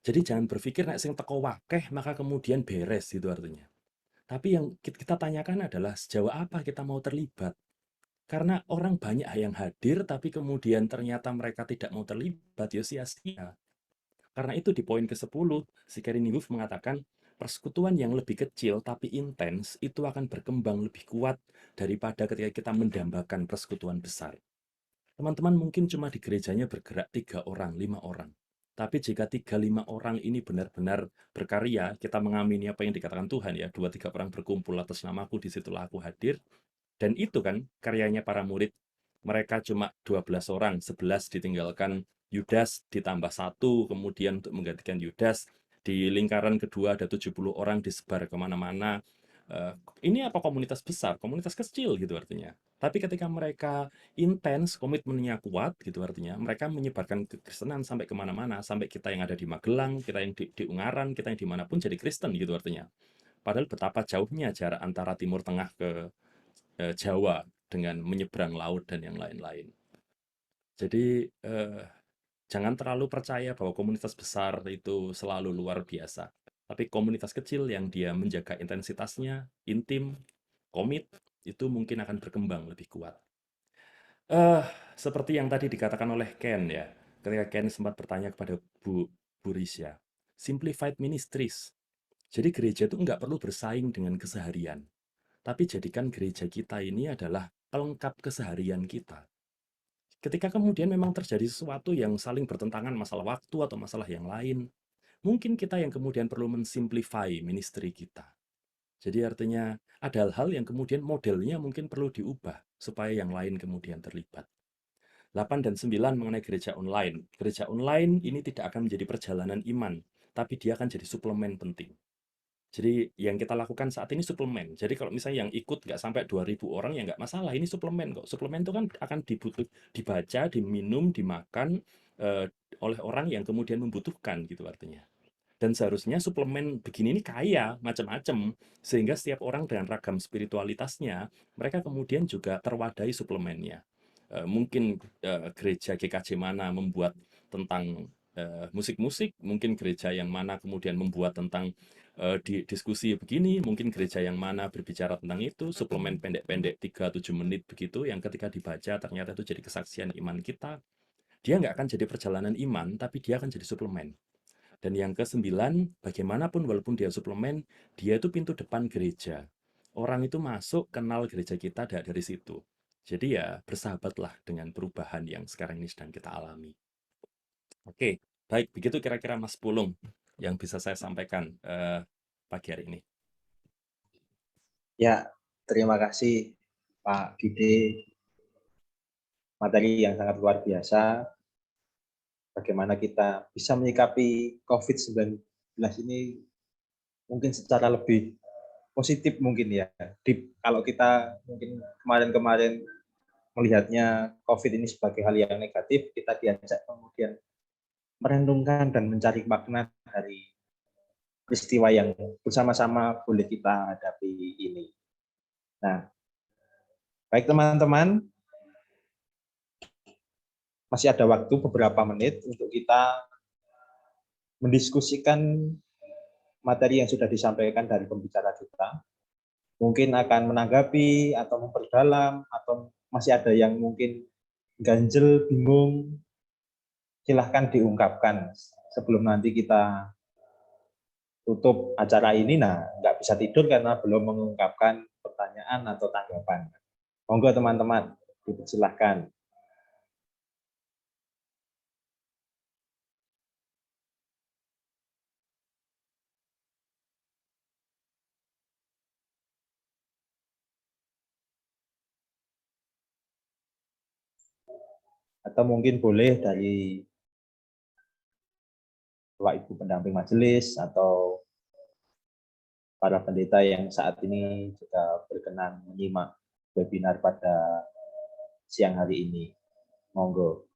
Jadi jangan berpikir nek sing teko wakeh maka kemudian beres itu artinya. Tapi yang kita tanyakan adalah sejauh apa kita mau terlibat. Karena orang banyak yang hadir tapi kemudian ternyata mereka tidak mau terlibat, ya sia-sia. Karena itu di poin ke-10, si Carrie Wolf mengatakan, persekutuan yang lebih kecil tapi intens itu akan berkembang lebih kuat daripada ketika kita mendambakan persekutuan besar. Teman-teman mungkin cuma di gerejanya bergerak 3 orang, 5 orang. Tapi jika 3-5 orang ini benar-benar berkarya, kita mengamini apa yang dikatakan Tuhan ya, 2-3 orang berkumpul atas namaku, disitulah aku hadir. Dan itu kan karyanya para murid. Mereka cuma 12 orang, 11 ditinggalkan Yudas ditambah 1, kemudian untuk menggantikan Yudas. Di lingkaran kedua ada 70 orang disebar kemana-mana. Ini apa komunitas besar? Komunitas kecil gitu artinya. Tapi ketika mereka intens, komitmennya kuat gitu artinya, mereka menyebarkan kekristenan sampai kemana-mana, sampai kita yang ada di Magelang, kita yang di Ungaran, kita yang dimanapun jadi Kristen gitu artinya. Padahal betapa jauhnya jarak antara Timur Tengah ke Jawa dengan menyeberang laut dan yang lain-lain. Jadi jangan terlalu percaya bahwa komunitas besar itu selalu luar biasa. Tapi komunitas kecil yang dia menjaga intensitasnya, intim, komit, itu mungkin akan berkembang lebih kuat. Seperti yang tadi dikatakan oleh Ken ya, ketika Ken sempat bertanya kepada Bu Risya, simplified ministries. Jadi gereja itu nggak perlu bersaing dengan keseharian. Tapi jadikan gereja kita ini adalah pelengkap keseharian kita. Ketika kemudian memang terjadi sesuatu yang saling bertentangan masalah waktu atau masalah yang lain, mungkin kita yang kemudian perlu mensimplify ministry kita. Jadi artinya ada hal-hal yang kemudian modelnya mungkin perlu diubah supaya yang lain kemudian terlibat. 8 dan 9 mengenai gereja online. Gereja online ini tidak akan menjadi perjalanan iman, tapi dia akan jadi suplemen penting. Jadi yang kita lakukan saat ini suplemen. Jadi kalau misalnya yang ikut nggak sampai 2.000 orang ya nggak masalah. Ini suplemen kok. Suplemen itu kan akan dibaca, diminum, dimakan oleh orang yang kemudian membutuhkan gitu artinya. Dan seharusnya suplemen begini ini kaya macam-macam sehingga setiap orang dengan ragam spiritualitasnya mereka kemudian juga terwadai suplemennya. Mungkin gereja GKJ mana membuat tentang musik-musik, mungkin gereja yang mana kemudian membuat tentang diskusi begini, mungkin gereja yang mana berbicara tentang itu, suplemen pendek-pendek 3-7 menit begitu, yang ketika dibaca ternyata itu jadi kesaksian iman kita. Dia nggak akan jadi perjalanan iman, tapi dia akan jadi suplemen. Dan yang ke-9, bagaimanapun walaupun dia suplemen, dia itu pintu depan gereja. Orang itu masuk, kenal gereja kita dari situ. Jadi ya bersahabatlah dengan perubahan yang sekarang ini sedang kita alami. Oke, baik. Begitu kira-kira Mas Pulung yang bisa saya sampaikan pagi hari ini. Ya, terima kasih Pak Gide. Materi yang sangat luar biasa. Bagaimana kita bisa menyikapi COVID-19 ini mungkin secara lebih positif mungkin ya. Kalau kita mungkin kemarin-kemarin melihatnya COVID ini sebagai hal yang negatif, kita diajak kemudian merenungkan dan mencari makna dari peristiwa yang bersama-sama boleh kita hadapi ini. Nah, baik teman-teman, masih ada waktu beberapa menit untuk kita mendiskusikan materi yang sudah disampaikan dari pembicara kita. Mungkin akan menanggapi atau memperdalam, atau masih ada yang mungkin ganjel, bingung, silahkan diungkapkan sebelum nanti kita tutup acara ini. Nah, nggak bisa tidur karena belum mengungkapkan pertanyaan atau tanggapan. Monggo teman-teman, dipersilahkan. Atau mungkin boleh dari Bapak Ibu pendamping majelis atau para pendeta yang saat ini juga berkenan menyimak webinar pada siang hari ini. Monggo.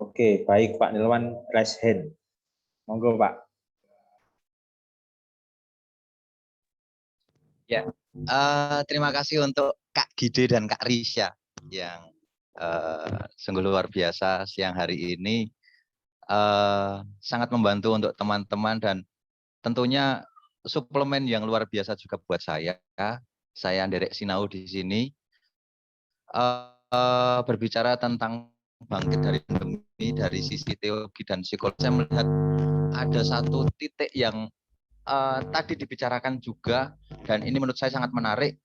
Oke, baik Pak Nilwan, raise hand. Monggo Pak. Ya, terima kasih untuk Kak Gide dan Kak Risha yang sungguh luar biasa siang hari ini, sangat membantu untuk teman-teman dan tentunya suplemen yang luar biasa juga buat saya. Saya Derek Sinau di sini berbicara tentang bangkit dari pandemi dari sisi teologi dan psikologi. Saya melihat ada satu titik yang tadi dibicarakan juga, dan ini menurut saya sangat menarik,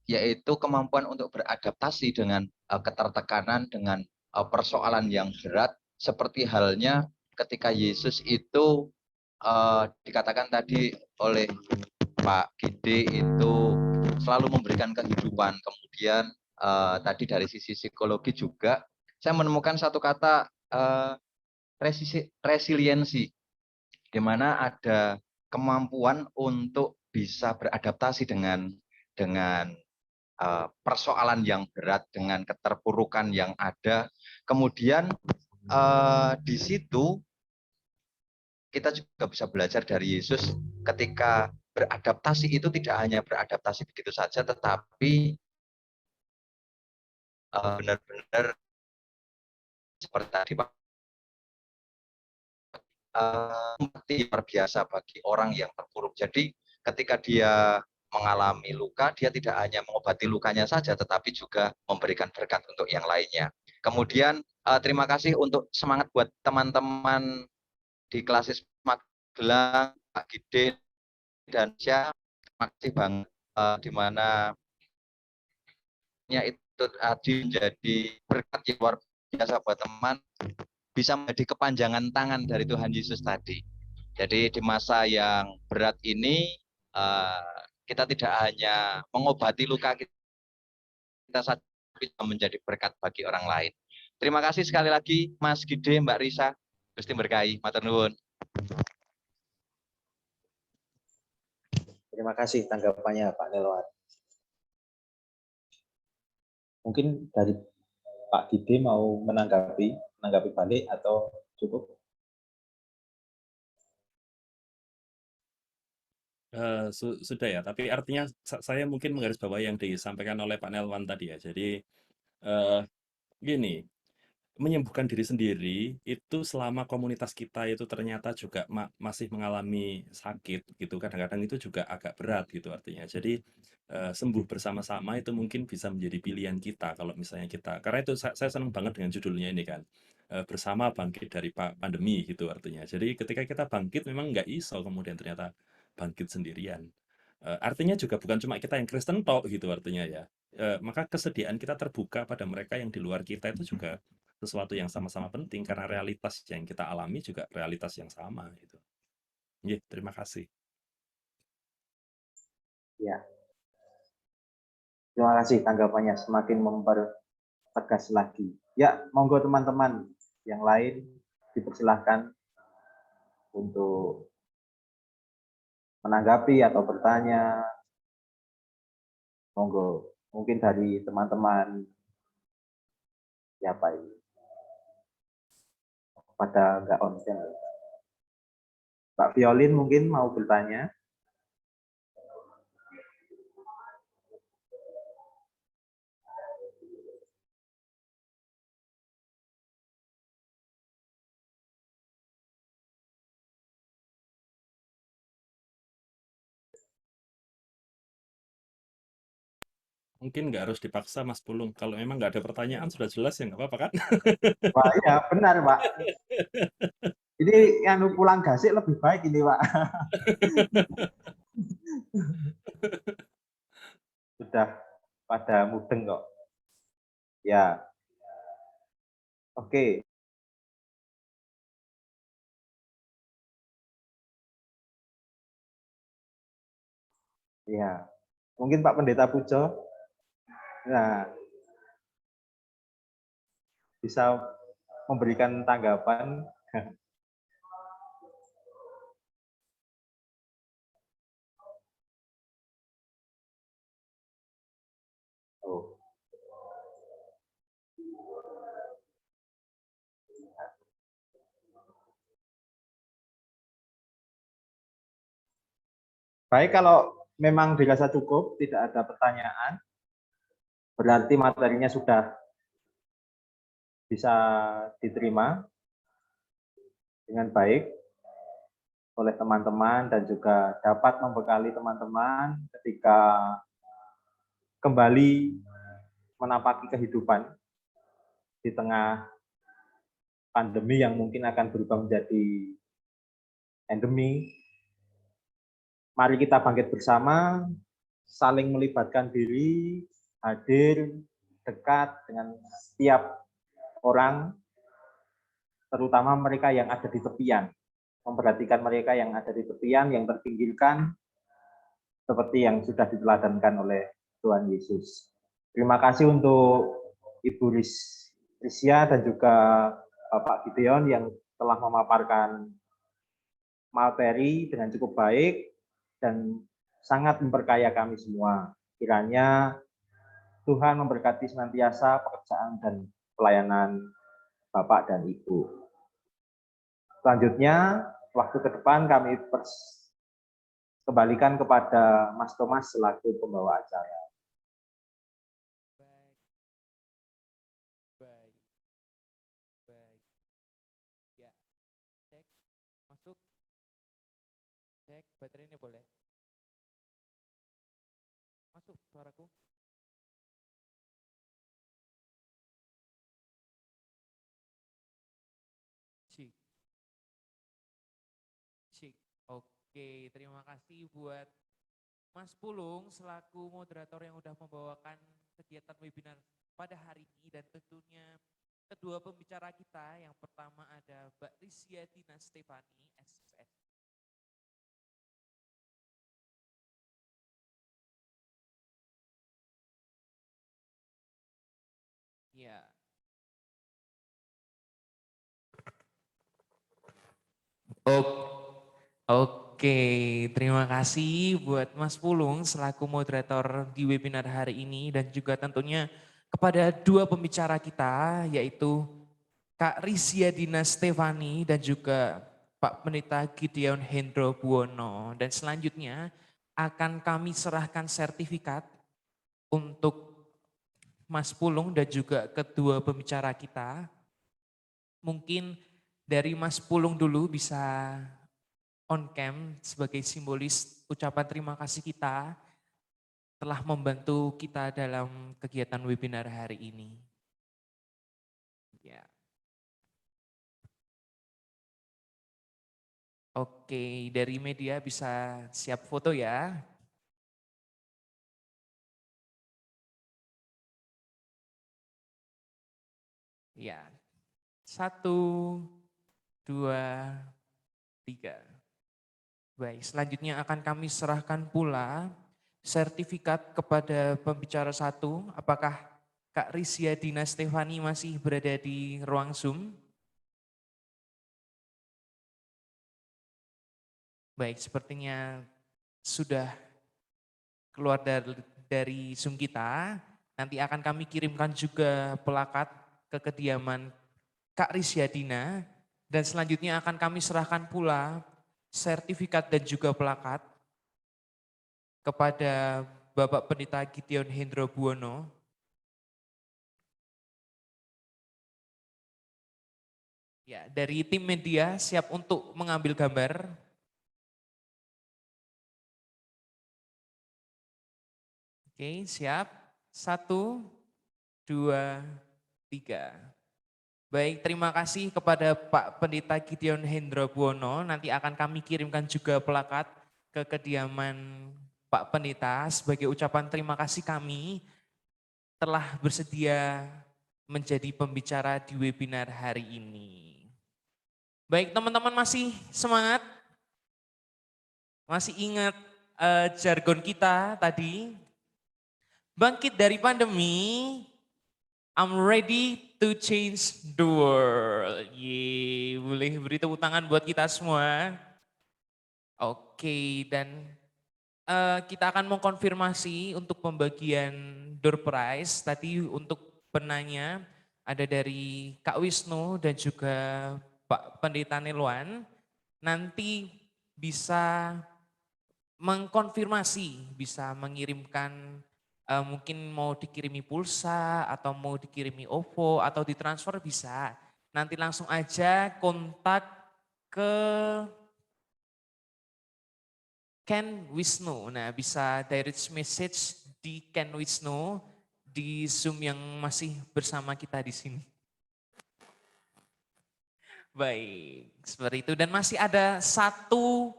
yaitu kemampuan untuk beradaptasi dengan ketertekanan, dengan persoalan yang berat, seperti halnya ketika Yesus itu dikatakan tadi oleh Pak Gide itu selalu memberikan kehidupan. Kemudian tadi dari sisi psikologi juga, saya menemukan satu kata resiliensi, di mana ada kemampuan untuk bisa beradaptasi dengan persoalan yang berat, dengan keterpurukan yang ada. Kemudian di situ kita juga bisa belajar dari Yesus ketika beradaptasi itu tidak hanya beradaptasi begitu saja, tetapi benar-benar seperti tadi Pak, luar biasa bagi orang yang terpuruk. Jadi ketika dia mengalami luka, dia tidak hanya mengobati lukanya saja, tetapi juga memberikan berkat untuk yang lainnya. Kemudian terima kasih untuk semangat buat teman-teman di kelas Magelang, Pak Gide dan Syah. Terima kasih banget, di mana itu tadi menjadi berkat yang luar biasa buat teman. bisa menjadi kepanjangan tangan dari Tuhan Yesus tadi. Jadi di masa yang berat ini kita tidak hanya mengobati luka kita saja, bisa menjadi berkat bagi orang lain. Terima kasih sekali lagi Mas Gide, Mbak Risa, Gusti berkahi, matur nuwun. Terima kasih tanggapannya Pak Nelwan. Mungkin dari Pak Gide mau menanggapi balik atau cukup? Sudah ya, tapi artinya saya mungkin menggarisbawahi yang disampaikan oleh Pak Nelwan tadi ya. Jadi gini, menyembuhkan diri sendiri itu selama komunitas kita itu ternyata juga masih mengalami sakit gitu, kadang-kadang itu juga agak berat gitu artinya. Jadi sembuh bersama-sama itu mungkin bisa menjadi pilihan kita kalau misalnya kita, karena itu saya senang banget dengan judulnya ini kan, bersama bangkit dari pandemi gitu artinya. Jadi ketika kita bangkit memang nggak iso kemudian ternyata bangkit sendirian. Artinya juga bukan cuma kita yang Kristen tok gitu artinya ya. Maka kesediaan kita terbuka pada mereka yang di luar kita itu juga sesuatu yang sama-sama penting karena realitas yang kita alami juga realitas yang sama gitu. Terima kasih. Ya. Terima kasih tanggapannya, semakin mempertegas lagi. Ya, monggo teman-teman yang lain dipersilahkan untuk menanggapi atau bertanya. Monggo, mungkin dari teman-teman siapa ini? Pada nggak on channel. Pak Violin mungkin mau bertanya. Mungkin nggak harus dipaksa Mas Pulung. Kalau memang nggak ada pertanyaan sudah jelas ya nggak apa-apa kan? Wah, iya benar Pak. Ini yang pulang gasik lebih baik ini Pak. Sudah pada mudeng kok. Ya. Oke. Ya. Mungkin Pak Pendeta Pujo. Nah, bisa memberikan tanggapan. Oh. Baik, kalau memang dirasa cukup, tidak ada pertanyaan, berarti materinya sudah bisa diterima dengan baik oleh teman-teman dan juga dapat membekali teman-teman ketika kembali menapaki kehidupan di tengah pandemi yang mungkin akan berubah menjadi endemi. Mari kita bangkit bersama, saling melibatkan diri, hadir, dekat dengan setiap orang, terutama mereka yang ada di tepian. Memperhatikan mereka yang ada di tepian, yang terpinggirkan, seperti yang sudah diteladankan oleh Tuhan Yesus. Terima kasih untuk Ibu Risia dan juga Bapak Gideon yang telah memaparkan materi dengan cukup baik dan sangat memperkaya kami semua. Kiranya Tuhan memberkati senantiasa pekerjaan dan pelayanan Bapak dan Ibu. Selanjutnya, waktu ke depan kami kembalikan kepada Mas Thomas selaku pembawa acara. Baik. Ya, cek, masuk. Cek, baterainya boleh. Masuk suaraku. Cik. Cik. Oke, terima kasih buat Mas Pulung selaku moderator yang udah membawakan kegiatan webinar pada hari ini dan tentunya kedua pembicara kita. Yang pertama ada Mbak Rizia Dina Stefani, SSS. Ya. Oke, terima kasih buat Mas Pulung selaku moderator di webinar hari ini dan juga tentunya kepada dua pembicara kita yaitu Kak Rizia Dina Stefani dan juga Pak Pendeta Gideon Hendro Buwono. Dan selanjutnya akan kami serahkan sertifikat untuk Mas Pulung dan juga kedua pembicara kita. Mungkin dari Mas Pulung dulu bisa on cam sebagai simbolis ucapan terima kasih kita telah membantu kita dalam kegiatan webinar hari ini. Ya. Oke, dari media bisa siap foto ya. Ya, 1, 2, 3. Baik, selanjutnya akan kami serahkan pula sertifikat kepada pembicara 1. Apakah Kak Rizia Dina Stefani masih berada di ruang Zoom? Baik, sepertinya sudah keluar dari Zoom kita. Nanti akan kami kirimkan juga pelakat ke kediaman Kak Rizia Dina. Dan selanjutnya akan kami serahkan pula sertifikat dan juga pelakat kepada Bapak Pendeta Gideon Hendro Buwono. Ya, dari tim media siap untuk mengambil gambar. Oke, siap. 1, 2, 3. Baik, terima kasih kepada Pak Pendeta Gideon Hendro Buwono. Nanti akan kami kirimkan juga pelakat ke kediaman Pak Pendeta sebagai ucapan terima kasih kami telah bersedia menjadi pembicara di webinar hari ini. Baik, teman-teman masih semangat? Masih ingat jargon kita tadi? Bangkit dari pandemi, I'm ready to change the world. Yeay, boleh beri tepuk tangan buat kita semua. Oke, dan kita akan mengkonfirmasi untuk pembagian door prize. Tadi untuk penanya ada dari Kak Wisnu dan juga Pak Pendeta Nilwan. Nanti bisa mengkonfirmasi, bisa mengirimkan mungkin mau dikirimi pulsa atau mau dikirimi OVO atau ditransfer bisa. Nanti langsung aja kontak ke Ken Wisnu. Nah, bisa direct message di Ken Wisnu di Zoom yang masih bersama kita di sini. Baik, seperti itu. Dan masih ada satu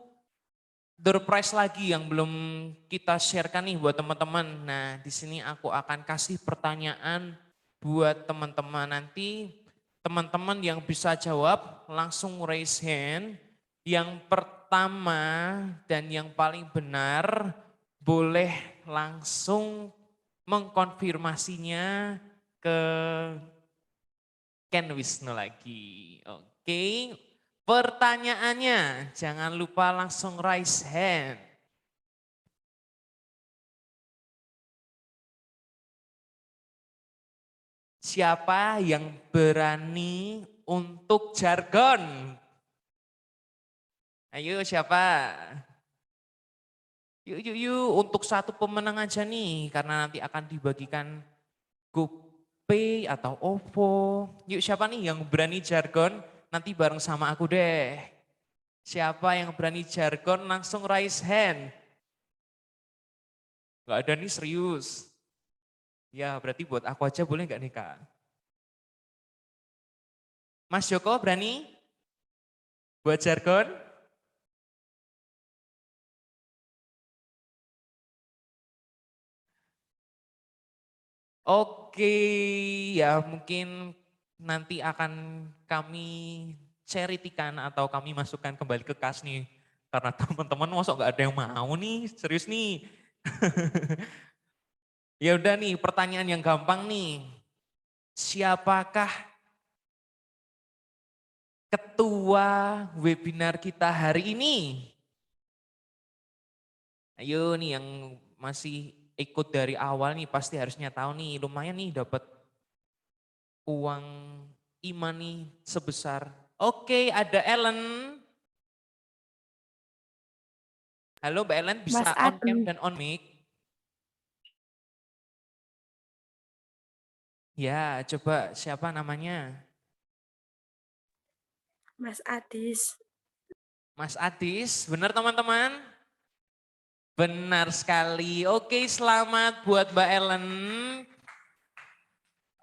door prize lagi yang belum kita sharekan nih buat teman-teman. Nah, di sini aku akan kasih pertanyaan buat teman-teman. Nanti teman-teman yang bisa jawab langsung raise hand. Yang pertama dan yang paling benar boleh langsung mengkonfirmasinya ke Ken Wisnu lagi. Oke. Pertanyaannya, jangan lupa langsung raise hand. Siapa yang berani untuk jargon? Ayo siapa? Yuk, untuk satu pemenang aja nih, karena nanti akan dibagikan GoPay atau OVO. Yuk siapa nih yang berani jargon? Nanti bareng sama aku deh. Siapa yang berani jargon langsung raise hand. Gak ada nih serius. Ya berarti buat aku aja boleh gak nih Kak? Mas Joko berani? Buat jargon? Oke, ya mungkin nanti akan kami charity-kan atau kami masukkan kembali ke kas nih. Karena teman-teman masa nggak ada yang mau nih, serius nih. Ya udah nih, pertanyaan yang gampang nih. Siapakah ketua webinar kita hari ini? Ayo nih yang masih ikut dari awal nih pasti harusnya tahu nih, lumayan nih dapat uang iman nih sebesar. Oke, ada Ellen. Halo Mbak Ellen, bisa Mas on cam Adi. dan on mic? Ya, coba siapa namanya? Mas Adis. Mas Adis, benar teman-teman? Benar sekali. Oke, selamat buat Mbak Ellen.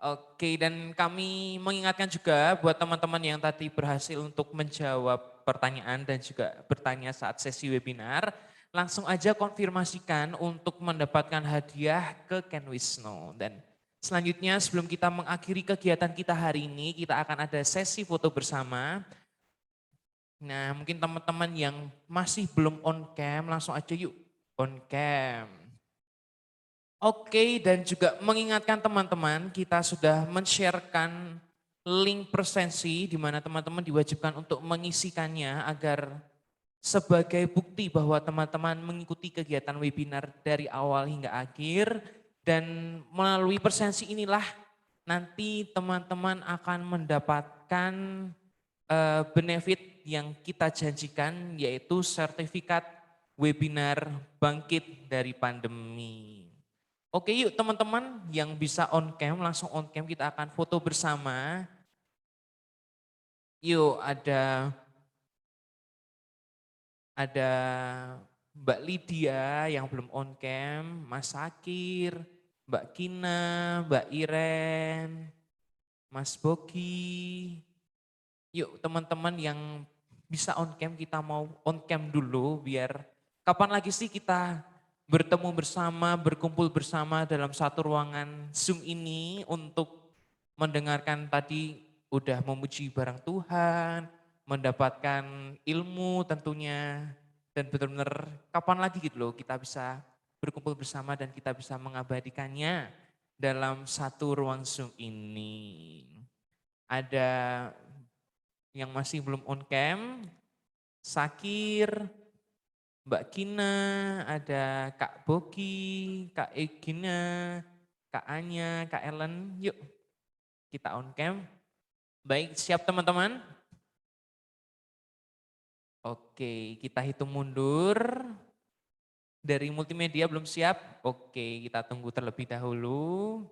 Oke, dan kami mengingatkan juga buat teman-teman yang tadi berhasil untuk menjawab pertanyaan dan juga bertanya saat sesi webinar, langsung aja konfirmasikan untuk mendapatkan hadiah ke Ken Wisnu. Dan selanjutnya sebelum kita mengakhiri kegiatan kita hari ini, kita akan ada sesi foto bersama. Nah, mungkin teman-teman yang masih belum on cam, langsung aja yuk on cam. Oke, dan juga mengingatkan teman-teman, kita sudah men-sharekan link presensi di mana teman-teman diwajibkan untuk mengisikannya agar sebagai bukti bahwa teman-teman mengikuti kegiatan webinar dari awal hingga akhir, dan melalui presensi inilah nanti teman-teman akan mendapatkan benefit yang kita janjikan, yaitu sertifikat webinar bangkit dari pandemi. Oke yuk teman-teman yang bisa on cam, langsung on cam, kita akan foto bersama. Yuk ada Mbak Lydia yang belum on cam, Mas Sakir, Mbak Kina, Mbak Iren, Mas Bogi. Yuk teman-teman yang bisa on cam, kita mau on cam dulu biar kapan lagi sih kita bertemu bersama, berkumpul bersama dalam satu ruangan Zoom ini untuk mendengarkan tadi udah memuji barang Tuhan, mendapatkan ilmu tentunya, dan benar-benar kapan lagi gitu loh kita bisa berkumpul bersama dan kita bisa mengabadikannya dalam satu ruang Zoom ini. Ada yang masih belum on cam, Sakir, Mbak Kina, ada Kak Bogi, Kak Egina, Kak Anya, Kak Ellen, yuk kita on cam. Baik, siap teman-teman? Oke, kita hitung mundur. Dari multimedia belum siap? Oke, kita tunggu terlebih dahulu.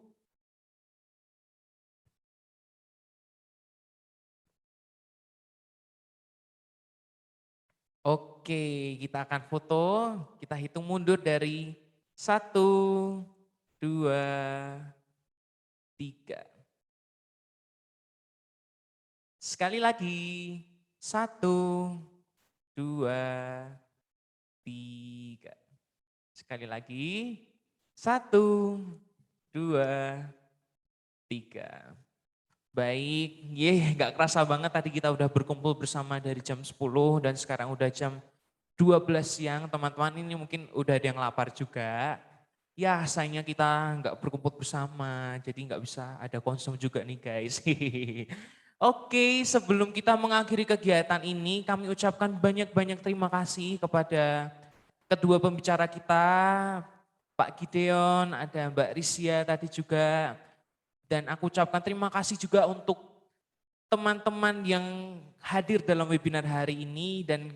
Oke, kita akan foto, kita hitung mundur dari 1, 2, 3. Sekali lagi, 1, 2, 3. Sekali lagi, 1, 2, 3. Baik, nggak kerasa banget tadi kita udah berkumpul bersama dari jam 10 dan sekarang udah jam 12 siang. Teman-teman ini mungkin udah ada yang lapar juga. Ya sayangnya kita nggak berkumpul bersama, jadi nggak bisa ada konsum juga nih guys. Oke, sebelum kita mengakhiri kegiatan ini, kami ucapkan banyak-banyak terima kasih kepada kedua pembicara kita, Pak Gideon, ada Mbak Risia tadi juga. Dan aku ucapkan terima kasih juga untuk teman-teman yang hadir dalam webinar hari ini, dan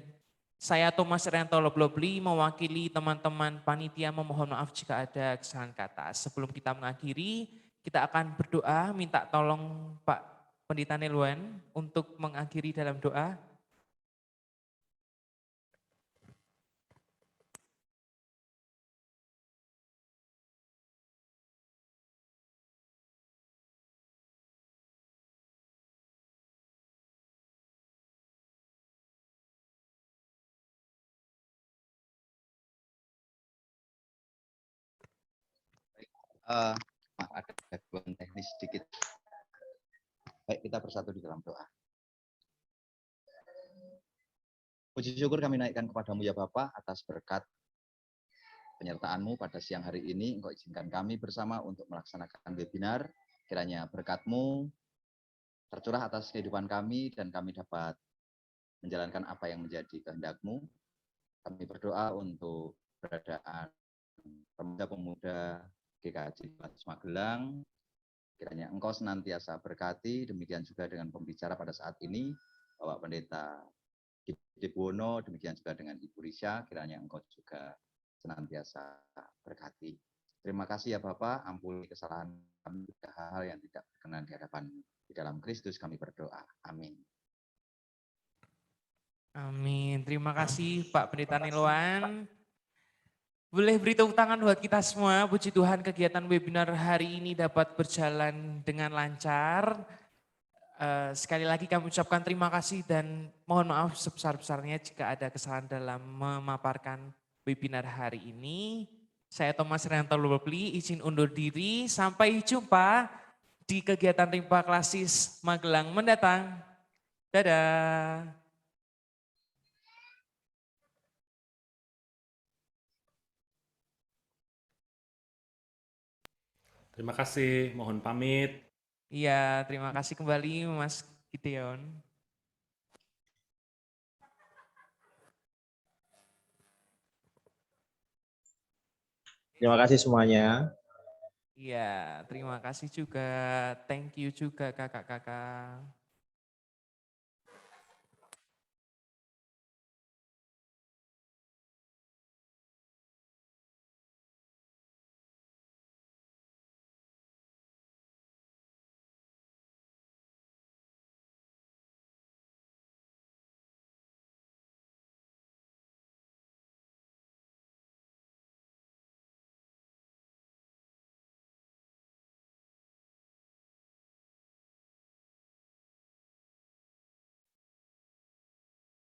saya Thomas Rianto Loblobli mewakili teman-teman panitia memohon maaf jika ada kesalahan kata. Sebelum kita mengakhiri, kita akan berdoa, minta tolong Pak Pendeta Nelwan untuk mengakhiri dalam doa. Maaf, ada gangguan teknis sedikit. Baik, kita bersatu di dalam doa. Puji syukur kami naikkan kepadamu ya Bapa atas berkat penyertaan-Mu pada siang hari ini. Engkau izinkan kami bersama untuk melaksanakan webinar. Kiranya berkat-Mu tercurah atas kehidupan kami dan kami dapat menjalankan apa yang menjadi kehendak-Mu. Kami berdoa untuk keberadaan pemuda-pemuda GKJ Magelang. Kiranya Engkau senantiasa berkati, demikian juga dengan pembicara pada saat ini, Bapak Pendeta Debono, demikian juga dengan Ibu Risha, kiranya Engkau juga senantiasa berkati. Terima kasih ya Bapak, ampuni kesalahan kami, hal-hal yang tidak berkenan di hadapan di dalam Kristus kami berdoa. Amin. Amin. Terima kasih Pak Pendeta Nilwan. Boleh beri tepuk tangan buat kita semua. Puji Tuhan kegiatan webinar hari ini dapat berjalan dengan lancar. Sekali lagi kami ucapkan terima kasih dan mohon maaf sebesar-besarnya jika ada kesalahan dalam memaparkan webinar hari ini. Saya Thomas Rianto Lubeli, izin undur diri. Sampai jumpa di kegiatan Rimba Klasis Magelang mendatang. Dadah. Terima kasih, mohon pamit. Iya, terima kasih kembali Mas Gideon. Terima kasih semuanya. Iya, terima kasih juga. Thank you juga kakak-kakak.